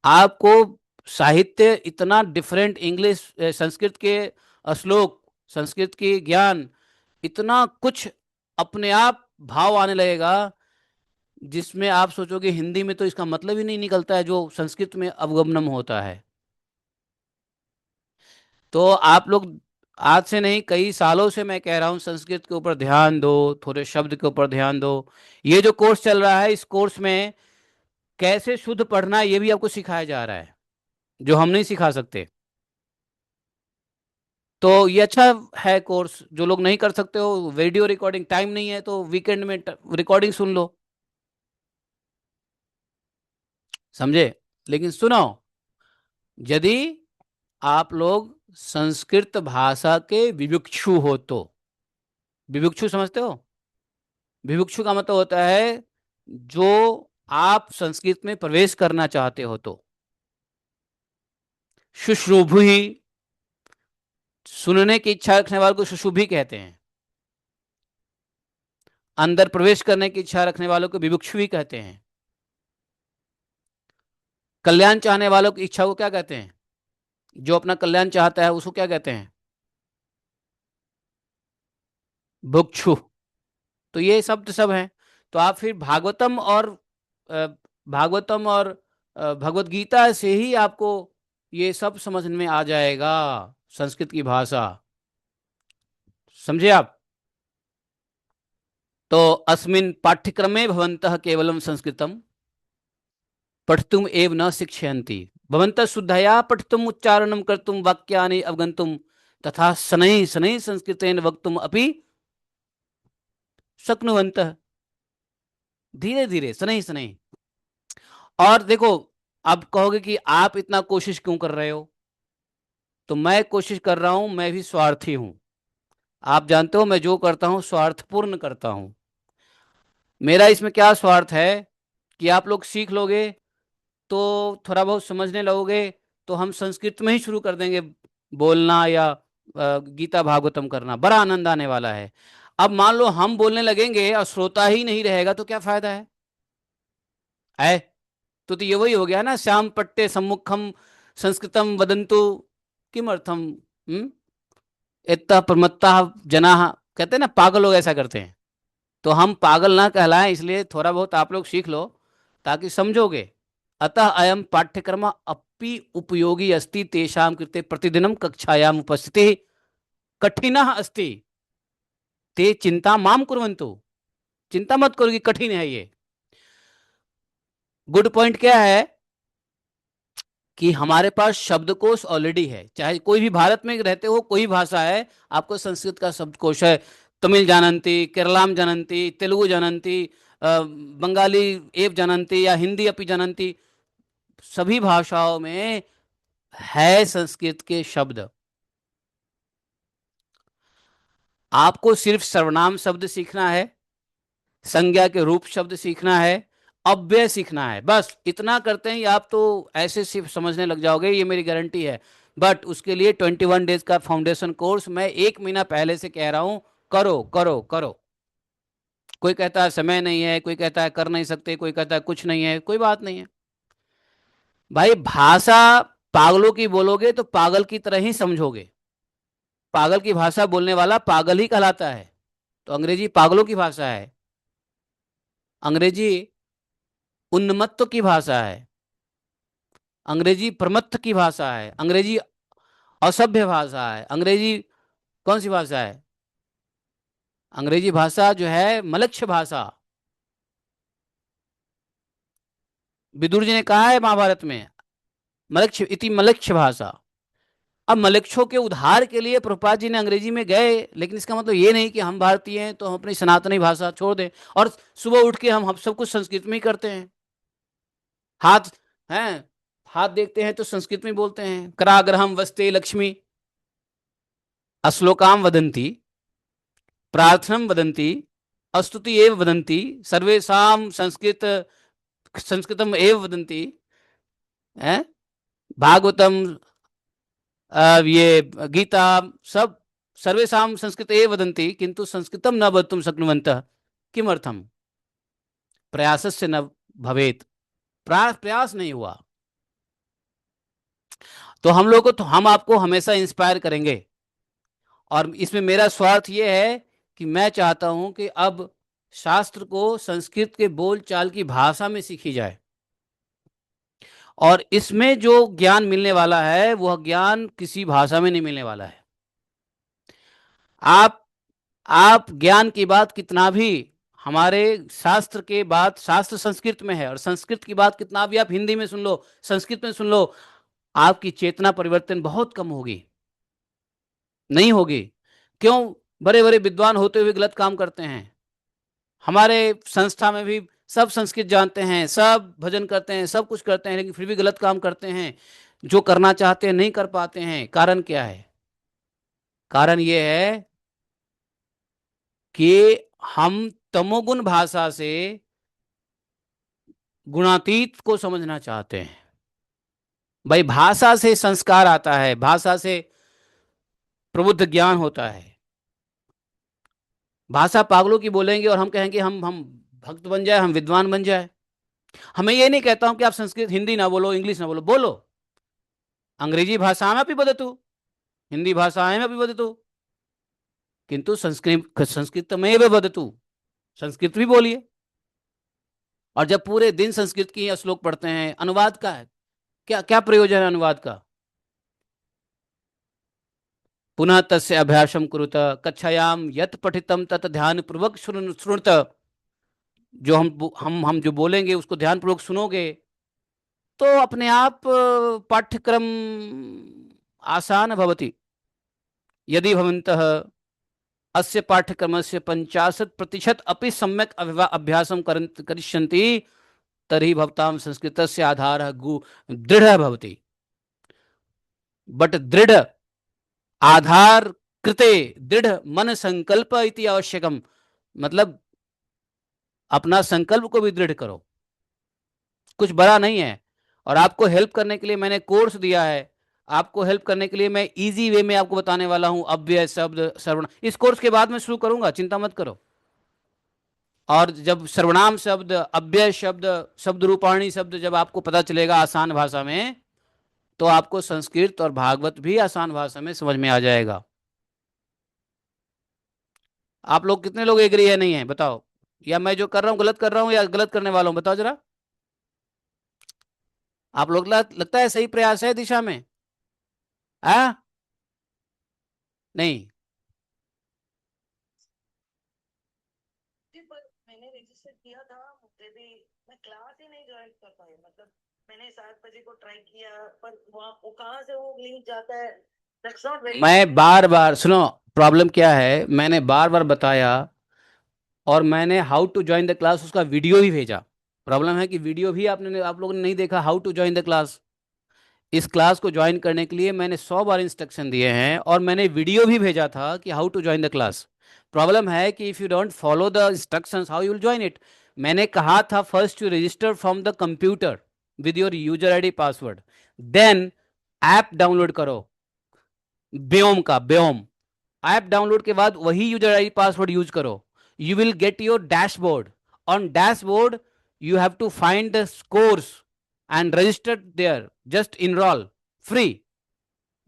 आपको साहित्य इतना डिफरेंट, इंग्लिश, संस्कृत के श्लोक, संस्कृत की ज्ञान, इतना कुछ अपने आप भाव आने लगेगा, जिसमें आप सोचोगे हिंदी में तो इसका मतलब ही नहीं निकलता है जो संस्कृत में अवगमनम होता है। तो आप लोग, आज से नहीं कई सालों से मैं कह रहा हूं संस्कृत के ऊपर ध्यान दो, थोड़े शब्द के ऊपर ध्यान दो। ये जो कोर्स चल रहा है, इस कोर्स में कैसे शुद्ध पढ़ना है ये भी आपको सिखाया जा रहा है, जो हम नहीं सिखा सकते। तो ये अच्छा है कोर्स। जो लोग नहीं कर सकते हो, वीडियो रिकॉर्डिंग टाइम नहीं है तो वीकेंड में रिकॉर्डिंग सुन लो। समझे? लेकिन सुनो, यदि आप लोग संस्कृत भाषा के विभिक्षु हो तो, विभिक्षु समझते हो? विभिक्षु का मतलब होता है जो आप संस्कृत में प्रवेश करना चाहते हो तो। शुश्रूभु, सुनने की इच्छा रखने वालों को शुशुभि कहते हैं। अंदर प्रवेश करने की इच्छा रखने वालों को विभिक्षु ही कहते हैं। कल्याण चाहने वालों की इच्छा को क्या कहते हैं? जो अपना कल्याण चाहता है उसको क्या कहते हैं? भुक्षु। तो ये शब्द सब हैं। तो आप फिर भागवतम और अ, भागवतम और भगवत गीता से ही आपको ये सब समझ में आ जाएगा, संस्कृत की भाषा। समझे आप? तो अस्मिन् पाठ्यक्रमे भवन्तः केवलं संस्कृतं पठितुम् एव न शिक्षयन्ति, भवन्तः शुद्धया पठितुम् उच्चारणं कर्तुं वाक्यानि अवगन्तुं तथा शनैः शनैः संस्कृतेन वक्तुम् अपि शक्नुवन्तः। धीरे धीरे, शनैः शनैः। और देखो, अब कहोगे कि आप इतना कोशिश क्यों कर रहे हो? तो मैं कोशिश कर रहा हूं, मैं भी स्वार्थी हूं। आप जानते हो मैं जो करता हूं स्वार्थपूर्ण करता हूं। मेरा इसमें क्या स्वार्थ है कि आप लोग सीख लोगे तो थोड़ा बहुत समझने लगोगे, तो हम संस्कृत में ही शुरू कर देंगे बोलना या गीता भागवतम करना, बड़ा आनंद आने वाला है। अब मान लो हम बोलने लगेंगे और श्रोता ही नहीं रहेगा तो क्या फायदा है? तो ये वही हो गया ना, श्याम पट्टे सम्मुखम संस्कृतम वदंतु किमर्थम। हम्म इतना प्रमत्ता जना, कहते हैं ना पागल लोग ऐसा करते हैं। तो हम पागल ना कहलाएं, इसलिए थोड़ा बहुत आप लोग सीख लो ताकि समझोगे। अतः अयम पाठ्यक्रम अपि उपयोगी अस्ति तेषां कृते प्रतिदिनं कक्षायाम उपस्थिति कठिनः अस्ति ते चिंता माम कुर्वन्तु। चिंता मत करो कि कठिन है ये। गुड पॉइंट क्या है कि हमारे पास शब्दकोश ऑलरेडी है। चाहे कोई भी भारत में रहते हो, कोई भाषा है, आपको संस्कृत का शब्दकोश है। तमिल जानन्ति, केरलाम जानन्ति, तेलुगु जानन्ति, बंगाली एव जानन्ति या हिंदी अपि जानन्ति। सभी भाषाओं में है संस्कृत के शब्द। आपको सिर्फ सर्वनाम शब्द सीखना है, संज्ञा के रूप शब्द सीखना है, अव्यय सीखना है, बस इतना करते हैं आप तो ऐसे सिर्फ समझने लग जाओगे, ये मेरी गारंटी है। बट उसके लिए 21 डेज का फाउंडेशन कोर्स मैं 1 महीना पहले से कह रहा हूं, करो करो करो। कोई कहता है समय नहीं है, कोई कहता है कर नहीं सकते, कोई कहता है कुछ नहीं है, कोई बात नहीं है भाई। भाषा पागलों की बोलोगे तो पागल की तरह ही समझोगे। पागल की भाषा बोलने वाला पागल ही कहलाता है। तो अंग्रेजी पागलों की भाषा है, अंग्रेजी उन्मत्त की भाषा है, अंग्रेजी प्रमत्त की भाषा है, अंग्रेजी असभ्य भाषा है, अंग्रेजी कौन सी भाषा है? अंग्रेजी भाषा जो है मलक्ष्य भाषा। विदुर जी ने कहा है महाभारत में, मलक्ष्य इति मलक्ष्य भाषा। अब मलक्षों के उद्धार के लिए प्रभुपाद जी ने अंग्रेजी में गए, लेकिन इसका मतलब ये नहीं कि हम भारतीय हैं तो हम अपनी सनातनी भाषा छोड़ दें और सुबह उठ के हम सब कुछ संस्कृत में ही करते हैं। हाथ हैं, हाथ देखते हैं तो संस्कृत में बोलते हैं, कराग्रहम वस्ते लक्ष्मी, अश्लोकाम वदंती, प्रार्थनम वदंती, स्तुति एव वदंती, सर्वेशम संस्कृत संस्कृतम एव वदंती, हैं भागवतम, ये गीता, सब सर्वेशम संस्कृत एव वदंती किंतु संस्कृतम न वक्तुम शक्नुवन्तः किमर्थम प्रयासस्य न भवेत। प्रयास नहीं हुआ। तो हम लोग को, तो हम आपको हमेशा इंस्पायर करेंगे और इसमें मेरा स्वार्थ ये है कि मैं चाहता हूं कि अब शास्त्र को संस्कृत के बोल चाल की भाषा में सीखी जाए, और इसमें जो ज्ञान मिलने वाला है वह ज्ञान किसी भाषा में नहीं मिलने वाला है। आप आप ज्ञान की बात कितना भी, हमारे शास्त्र के बात, शास्त्र संस्कृत में है, और संस्कृत की बात कितना भी आप हिंदी में सुन लो, संस्कृत में सुन लो, आपकी चेतना परिवर्तन बहुत कम होगी, नहीं होगी। क्यों? बड़े बड़े विद्वान होते हुए गलत काम करते हैं। हमारे संस्था में भी सब संस्कृत जानते हैं, सब भजन करते हैं, सब कुछ करते हैं, लेकिन फिर भी गलत काम करते हैं। जो करना चाहते हैं नहीं कर पाते हैं। कारण क्या है? कारण ये है कि हम तमोगुण भाषा से गुणातीत को समझना चाहते हैं। भाई, भाषा से संस्कार आता है, भाषा से प्रबुद्ध ज्ञान होता है। भाषा पागलों की बोलेंगे और हम कहेंगे हम भक्त बन जाए, हम विद्वान बन जाए। हमें ये नहीं कहता हूं कि आप संस्कृत हिंदी ना बोलो, इंग्लिश ना बोलो, बोलो अंग्रेजी भाषा में भी वदतु, हिंदी भाषाएं में भी वदतु, किंतु संस्कृत संस्कृत में भी वदतु, संस्कृत भी बोलिए। और जब पूरे दिन संस्कृत की श्लोक पढ़ते हैं, अनुवाद का है क्या, क्या प्रयोजन है अनुवाद का? पुनः तस्य अभ्यासम कुरुत, कक्षायाम यत पठितम तत ध्यान पूर्वक श्रुणुत। जो हम जो बोलेंगे उसको ध्यान पूर्वक सुनोगे, तो अपने आप पाठ्यक्रम आसान भवति। यदि भवन्तः अस्य पाठ्यक्रमस्य 50% अपि सम्यक् अभ्यासं करिष्यन्ति, तर्हि भवतां संस्कृतस्य आधारः दृढ़ः भवति। बट दृढ़ आधार कृते दृढ़ मन संकल्प इति आवश्यकम। मतलब अपना संकल्प को भी दृढ़ करो, कुछ बड़ा नहीं है। और आपको हेल्प करने के लिए मैंने कोर्स दिया है, आपको हेल्प करने के लिए मैं इजी वे में आपको बताने वाला हूं, अव्यय शब्द सर्वनाम। इस कोर्स के बाद मैं शुरू करूंगा, चिंता मत करो। और जब सर्वनाम शब्द, अव्यय शब्द, शब्द रूपाणी शब्द जब आपको पता चलेगा आसान भाषा में, तो आपको संस्कृत और भागवत भी आसान भाषा में समझ में आ जाएगा। आप लोग कितने लोग एग्री है, नहीं है बताओ? या मैं जो कर रहा हूँ गलत कर रहा हूँ, या गलत करने वाला हूँ, बताओ जरा। आप लोग लगता है सही प्रयास है दिशा में? आ? नहीं। जी, पर मैंने रजिस्टर किया था, मुझे भी, मैं क्लास ही नहीं ज्वाइन कर पाई। मतलब मैंने 7 बजे को ट्राई किया, पर वहाँ वो कहाँ से वो लिंक जाता है, दैट्स नॉट वेरी मैं क्लियर। बार बार सुनो, प्रॉब्लम क्या है, मैंने बार बार बताया, और मैंने how to join the class उसका वीडियो भी भेजा। प्रॉब्लम है कि वीडियो भी आप लोगों ने नहीं देखा, how to join the class. इस क्लास को ज्वाइन करने के लिए मैंने 100 बार इंस्ट्रक्शन दिए हैं, और मैंने वीडियो भी भेजा था कि how to join the class. Problem है कि if you don't follow the instructions, how you will join it. मैंने कहा था first you register from the computer with your user ID password, then app download करो, ब्योम का ब्योम। App download के बाद वही यूजर आईडी पासवर्ड यूज करो। You will get your dashboard. On dashboard you have to find the course and register there, just enrol, free,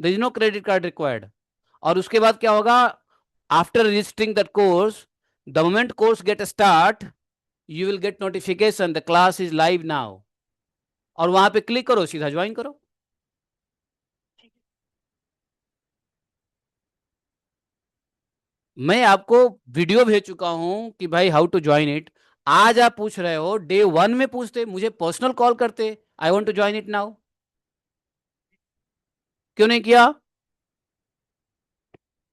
there is no credit card required. और उसके बाद क्या होगा? After registering that course, the moment course get start, you will get notification the class is live now, और वहां पे click करो, सीधा ज्वाइन करो। मैं आपको वीडियो भेज चुका हूं कि भाई हाउ टू ज्वाइन इट। आज आप पूछ रहे हो, डे वन में पूछते, मुझे पर्सनल कॉल करते, I want to join it now, क्यों नहीं किया?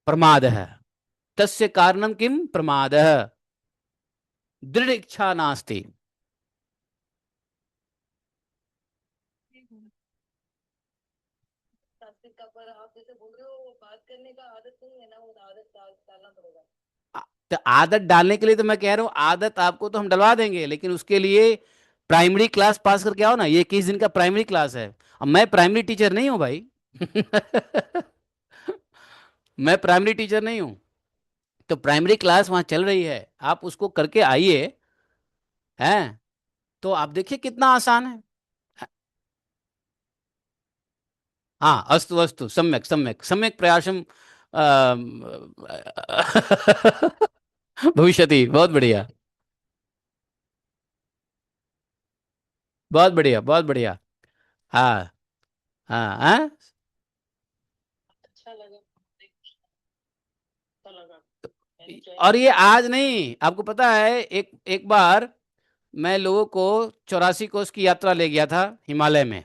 प्रमाद है, तस्य कारणम किम प्रमाद है, दृढ़ इच्छा नास्ति। संस्कृत का, पर आप जैसे बोल रहे हो, वो बात करने का आदत नहीं है ना, वो आदत डालना पड़ेगा। तो आदत डालने के लिए तो मैं कह रहा हूं, आदत आपको तो हम डलवा देंगे, लेकिन उसके लिए प्राइमरी क्लास पास करके आओ ना। ये 21 दिन का प्राइमरी क्लास है। अब मैं प्राइमरी टीचर नहीं हूं भाई। मैं प्राइमरी टीचर नहीं हूं। तो प्राइमरी क्लास वहां चल रही है, आप उसको करके आइए, हैं? तो आप देखिए कितना आसान है। हाँ, अस्तु अस्तु, सम्यक सम्यक सम्यक प्रयासम। भविष्यति, बहुत बढ़िया। बहुत बढ़िया, बहुत बढ़िया। हाँ। हाँ हाँ। अच्छा लगा, अच्छा लगा, एंजॉय और ये किया। आज नहीं, आपको पता है, एक एक बार मैं लोगों को 84 कोस की यात्रा ले गया था हिमालय में।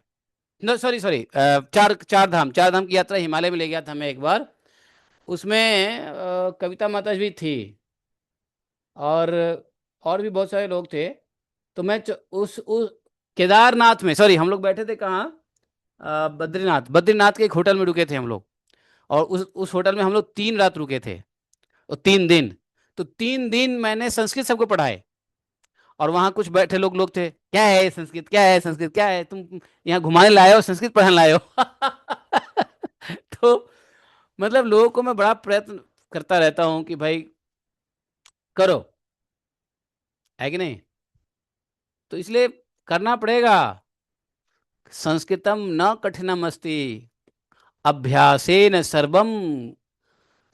नो सॉरी सॉरी, चार धाम की यात्रा हिमालय में ले गया था मैं एक बार। उसमें कविता माता भी थी, और और भी बहुत सारे लोग थे। तो मैं उस केदारनाथ में, सॉरी, हम लोग बैठे थे कहाँ, बद्रीनाथ, बद्रीनाथ के एक होटल में रुके थे हम लोग। और उस होटल में हम लोग 3 रात रुके थे, और 3 दिन। तो 3 दिन मैंने संस्कृत सबको पढ़ाए। और वहां कुछ बैठे लोग लोग थे, क्या है ये संस्कृत, क्या है संस्कृत, क्या है, तुम यहाँ घुमाने लाए हो, संस्कृत पढ़ाने लाए हो। तो मतलब लोगों को मैं बड़ा प्रयत्न करता रहता हूँ कि भाई करो, है कि नहीं। तो इसलिए करना पड़ेगा। संस्कृतम न कठिनम अस्ति, अभ्यासेन सर्वम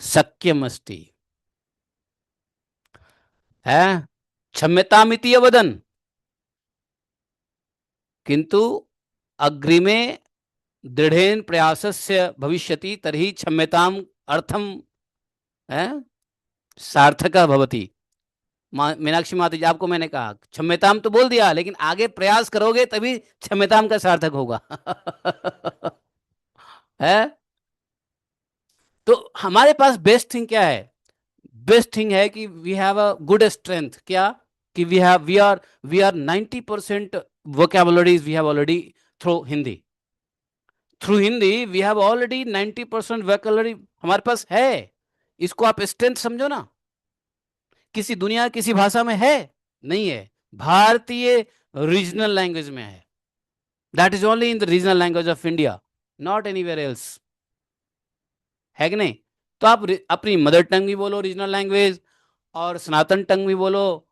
शक्यम अस्ति। है, क्षम्यतामिति अवदन, किंतु अग्रिमे दृढ़ेन प्रयासस्य भविष्यति तर्हि क्षम्यताम अर्थम, है, सार्थक भवति। मीनाक्षी माता जी, आपको मैंने कहा क्षम्यताम तो बोल दिया, लेकिन आगे प्रयास करोगे तभी क्षम्यताम का सार्थक होगा। है। तो हमारे पास बेस्ट थिंग क्या है? बेस्ट थिंग है कि we have a good strength, क्या, कि we are 90% vocabularies we have already through Hindi. Through Hindi we have already 90% vocabulary हमारे पास है। इसको आप स्ट्रेंथ समझो ना। किसी दुनिया किसी भाषा में है? नहीं है। भारतीय रीजनल लैंग्वेज में है। That is only in the regional language of India, not anywhere else. है कि नहीं? तो आप अपनी मदर टंग भी बोलो, रीजनल लैंग्वेज, और सनातन टंग भी बोलो,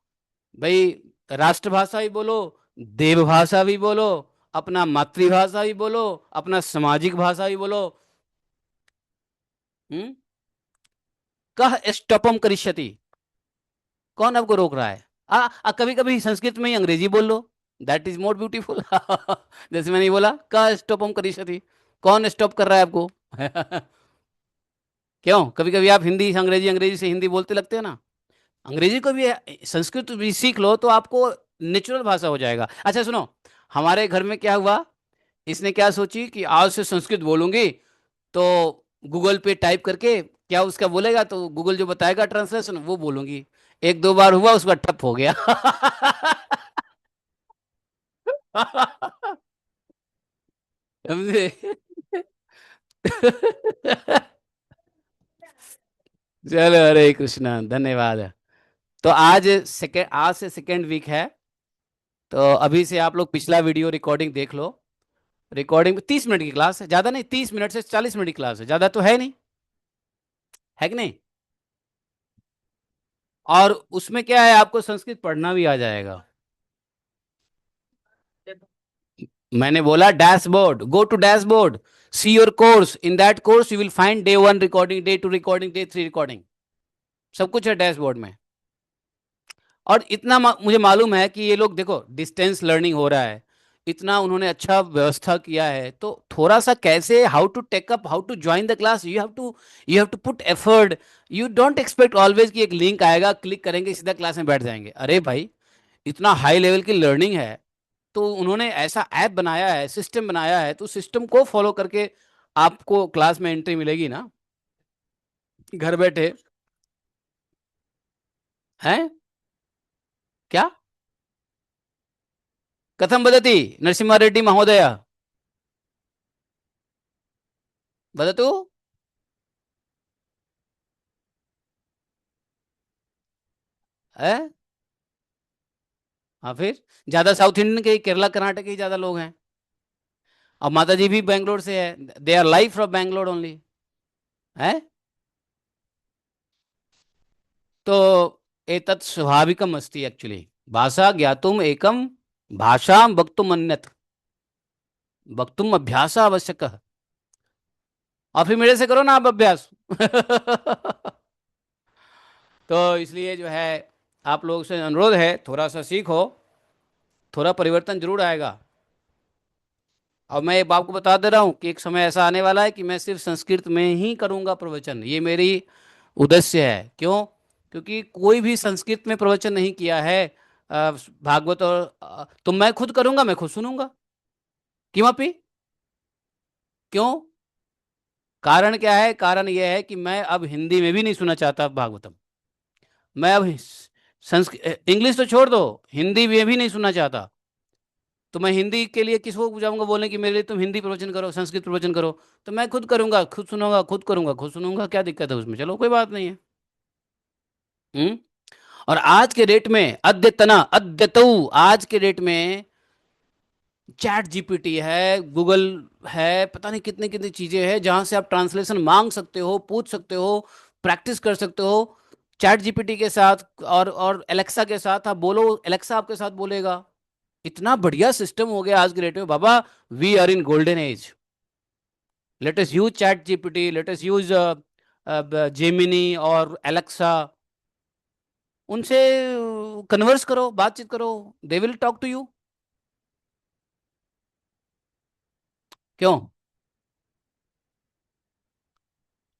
भाई, राष्ट्रभाषा भी बोलो, देवभाषा भी बोलो, अपना मातृभाषा भी बोलो, अपना सामाजिक भाषा भी बोलो। हम्म। कह स्टॉपम करिष्यति, कौन आपको रोक रहा है? कभी कभी संस्कृत में ही अंग्रेजी बोल लो, दैट इज मोर ब्यूटीफुल। जैसे मैंने बोला, कह स्टॉपम करिष्यति, कौन स्टॉप कर रहा है आपको? क्यों? कभी कभी आप हिंदी से अंग्रेजी, अंग्रेजी से हिंदी बोलते लगते हैं ना। अंग्रेजी को भी, संस्कृत भी सीख लो तो आपको नेचुरल भाषा हो जाएगा। अच्छा सुनो, हमारे घर में क्या हुआ, इसने क्या सोची कि आज से संस्कृत बोलूंगी, तो गूगल पे टाइप करके क्या उसका बोलेगा, तो गूगल जो बताएगा ट्रांसलेशन वो बोलूंगी। एक दो बार हुआ, उसका ठप हो गया। समझे? चलो, हरे कृष्णा, धन्यवाद। तो आज से सेकेंड वीक है। तो अभी से आप लोग पिछला वीडियो रिकॉर्डिंग देख लो। रिकॉर्डिंग 30 मिनट की क्लास है, ज्यादा नहीं, 30 मिनट से 40 मिनट की क्लास है, ज्यादा तो है नहीं, है कि नहीं। और उसमें क्या है, आपको संस्कृत पढ़ना भी आ जाएगा। मैंने बोला dashboard, go to dashboard, see your course, in that course you will find day 1 recording, day 2 recording, day 3 recording, सब कुछ है डैशबोर्ड में। और इतना मुझे मालूम है कि ये लोग देखो, डिस्टेंस लर्निंग हो रहा है, इतना उन्होंने अच्छा व्यवस्था किया है, तो थोड़ा सा कैसे, how to take up, how to join the class, you have to put effort. You don't expect always कि एक लिंक आएगा, क्लिक करेंगे, सीधा क्लास में बैठ जाएंगे। अरे भाई, इतना हाई लेवल की लर्निंग है, तो उन्होंने ऐसा ऐप बनाया है, सिस्टम बनाया है, तो सिस्टम को फॉलो करके आपको क्लास में एंट्री मिलेगी ना, घर बैठे। हैं? क्या? कथम वदति नरसिम्हा रेड्डी महोदय? वदतु। है? हाँ, फिर ज्यादा साउथ इंडियन के, केरला कर्नाटक के ज्यादा लोग हैं। और माता जी भी बैंगलोर से है, they are live from Bangalore only. है? तो एतत् स्वाभाविकम अस्ति एक्चुअली, भाषा ज्ञातुम एकम, भाषा वक्तुम अन्यत्, वक्तुम अभ्यास आवश्यक। और फिर मेरे से करो ना आप अभ्यास। तो इसलिए जो है आप लोगों से अनुरोध है, थोड़ा सा सीखो, थोड़ा परिवर्तन जरूर आएगा। और मैं एक बात को बता दे रहा हूँ कि एक समय ऐसा आने वाला है कि मैं सिर्फ संस्कृत में ही करूँगा प्रवचन, ये मेरी उद्देश्य है। क्यों? क्योंकि कोई भी संस्कृत में प्रवचन नहीं किया है भागवत और तो मैं खुद करूँगा, मैं खुद सुनूंगा। किमपि, क्यों? कारण क्या है? कारण यह है कि मैं अब हिंदी में भी नहीं सुनना चाहता भागवतम। मैं अब इंग्लिश तो छोड़ दो, हिंदी में भी नहीं सुनना चाहता। तो मैं हिंदी के लिए किसको जाऊंगा बोलने कि मेरे लिए तुम हिंदी प्रवचन करो, संस्कृत प्रवचन करो? तो मैं खुद करूंगा, खुद सुनूंगा, खुद करूंगा, खुद सुनूंगा, क्या दिक्कत है उसमें? चलो कोई बात नहीं है। हम्म। और आज के डेट में, अद्यतना अद्यतु, आज के डेट में चैट जीपीटी है, गूगल है, पता नहीं कितनी कितनी चीजें हैं जहां से आप ट्रांसलेशन मांग सकते हो, पूछ सकते हो, प्रैक्टिस कर सकते हो चैट जीपीटी के साथ। और एलेक्सा के साथ आप बोलो, एलेक्सा आपके साथ बोलेगा। इतना बढ़िया सिस्टम हो गया आज के डेट में बाबा। We are in golden age. Let us use chat GPT, let us use Gemini और एलेक्सा। उनसे कन्वर्स करो, बातचीत करो, they will talk to you. क्यों?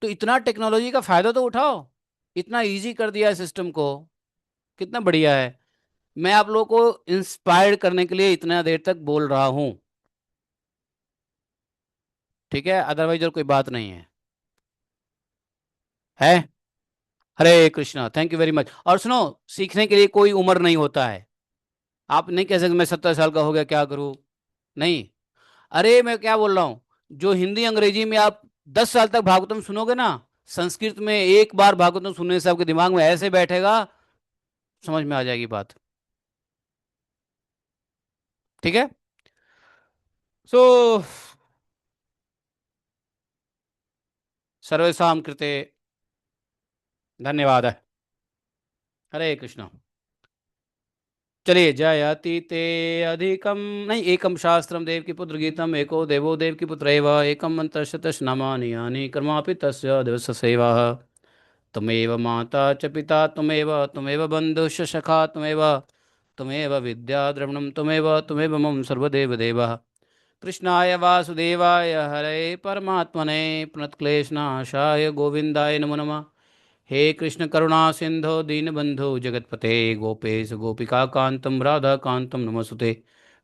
तो इतना टेक्नोलॉजी का फायदा तो उठाओ। इतना इजी कर दिया है सिस्टम को, कितना बढ़िया है। मैं आप लोगों को इंस्पायर करने के लिए इतना देर तक बोल रहा हूं। ठीक है, अदरवाइज और कोई बात नहीं है। है। Hare Krishna, thank you very much. और सुनो, सीखने के लिए कोई उम्र नहीं होता है। आप नहीं कह सकते मैं 70 साल का हो गया क्या करूं। नहीं। अरे मैं क्या बोल रहा हूं, जो हिंदी अंग्रेजी में आप 10 साल तक भागवतम सुनोगे ना, संस्कृत में एक बार भागवतम सुनने से आपके दिमाग में ऐसे बैठेगा, समझ में आ जाएगी बात। ठीक है। सो सर्वेषां कृते धन्यवाद। हरे कृष्णा। चलिए, जयति ते अधिकम, नहीं, एकम शास्त्रम देव की पुत्र गीतम, एको देवो देव की पुत्र एव, एकम मंत्र शतश नामानि यानि कर्मापि तस्य दिवस सेवा। त्वमेव माता च पिता त्वमेव, त्वमेव बन्धुश्च सखा त्वमेव, त्वमेव विद्या द्रविणं त्वमेव, त्वमेव मम सर्वदेव देवः। कृष्णाय वासुदेवाय हरे परमात्मने प्रणतक्लेशनाशाय गोविन्दाय नमो नमः। हे कृष्ण करुणा सिंधो दीनबंधो जगतपते गोपेश गोपिका कांतम राधा कांतम नमस्ते।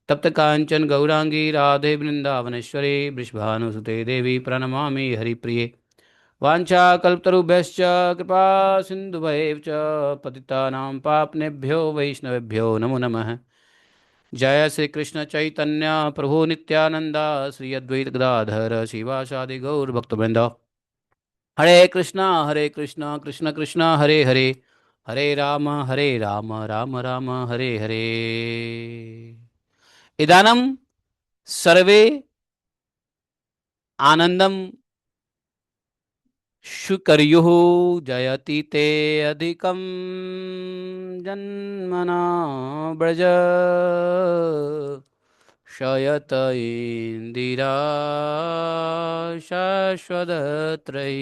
तप्त कांचन गौरांगी राधे वृंदावनेश्वरी वृषभानुसुते देवी प्रणमामि हरिप्रिये। वाञ्छाकल्पतरुभ्यश्च कृपा सिन्धुभैव च पतितानां पाप्नेभ्यो वैष्णवेभ्यो नमो नमः। जय श्री कृष्ण चैतन्य प्रभु नित्यानंदा, श्री अद्वैत गदाधर शिवासादि गौर भक्तवृंद। हरे कृष्णा, हरे कृष्णा, कृष्ण कृष्ण हरे हरे, हरे राम राम राम हरे हरे। इदानम सर्वे आनंदम शुकर्युः। जयति ते अधिकं जन्मना व्रज, शयत इंदिरा शाश्वतत्रयी।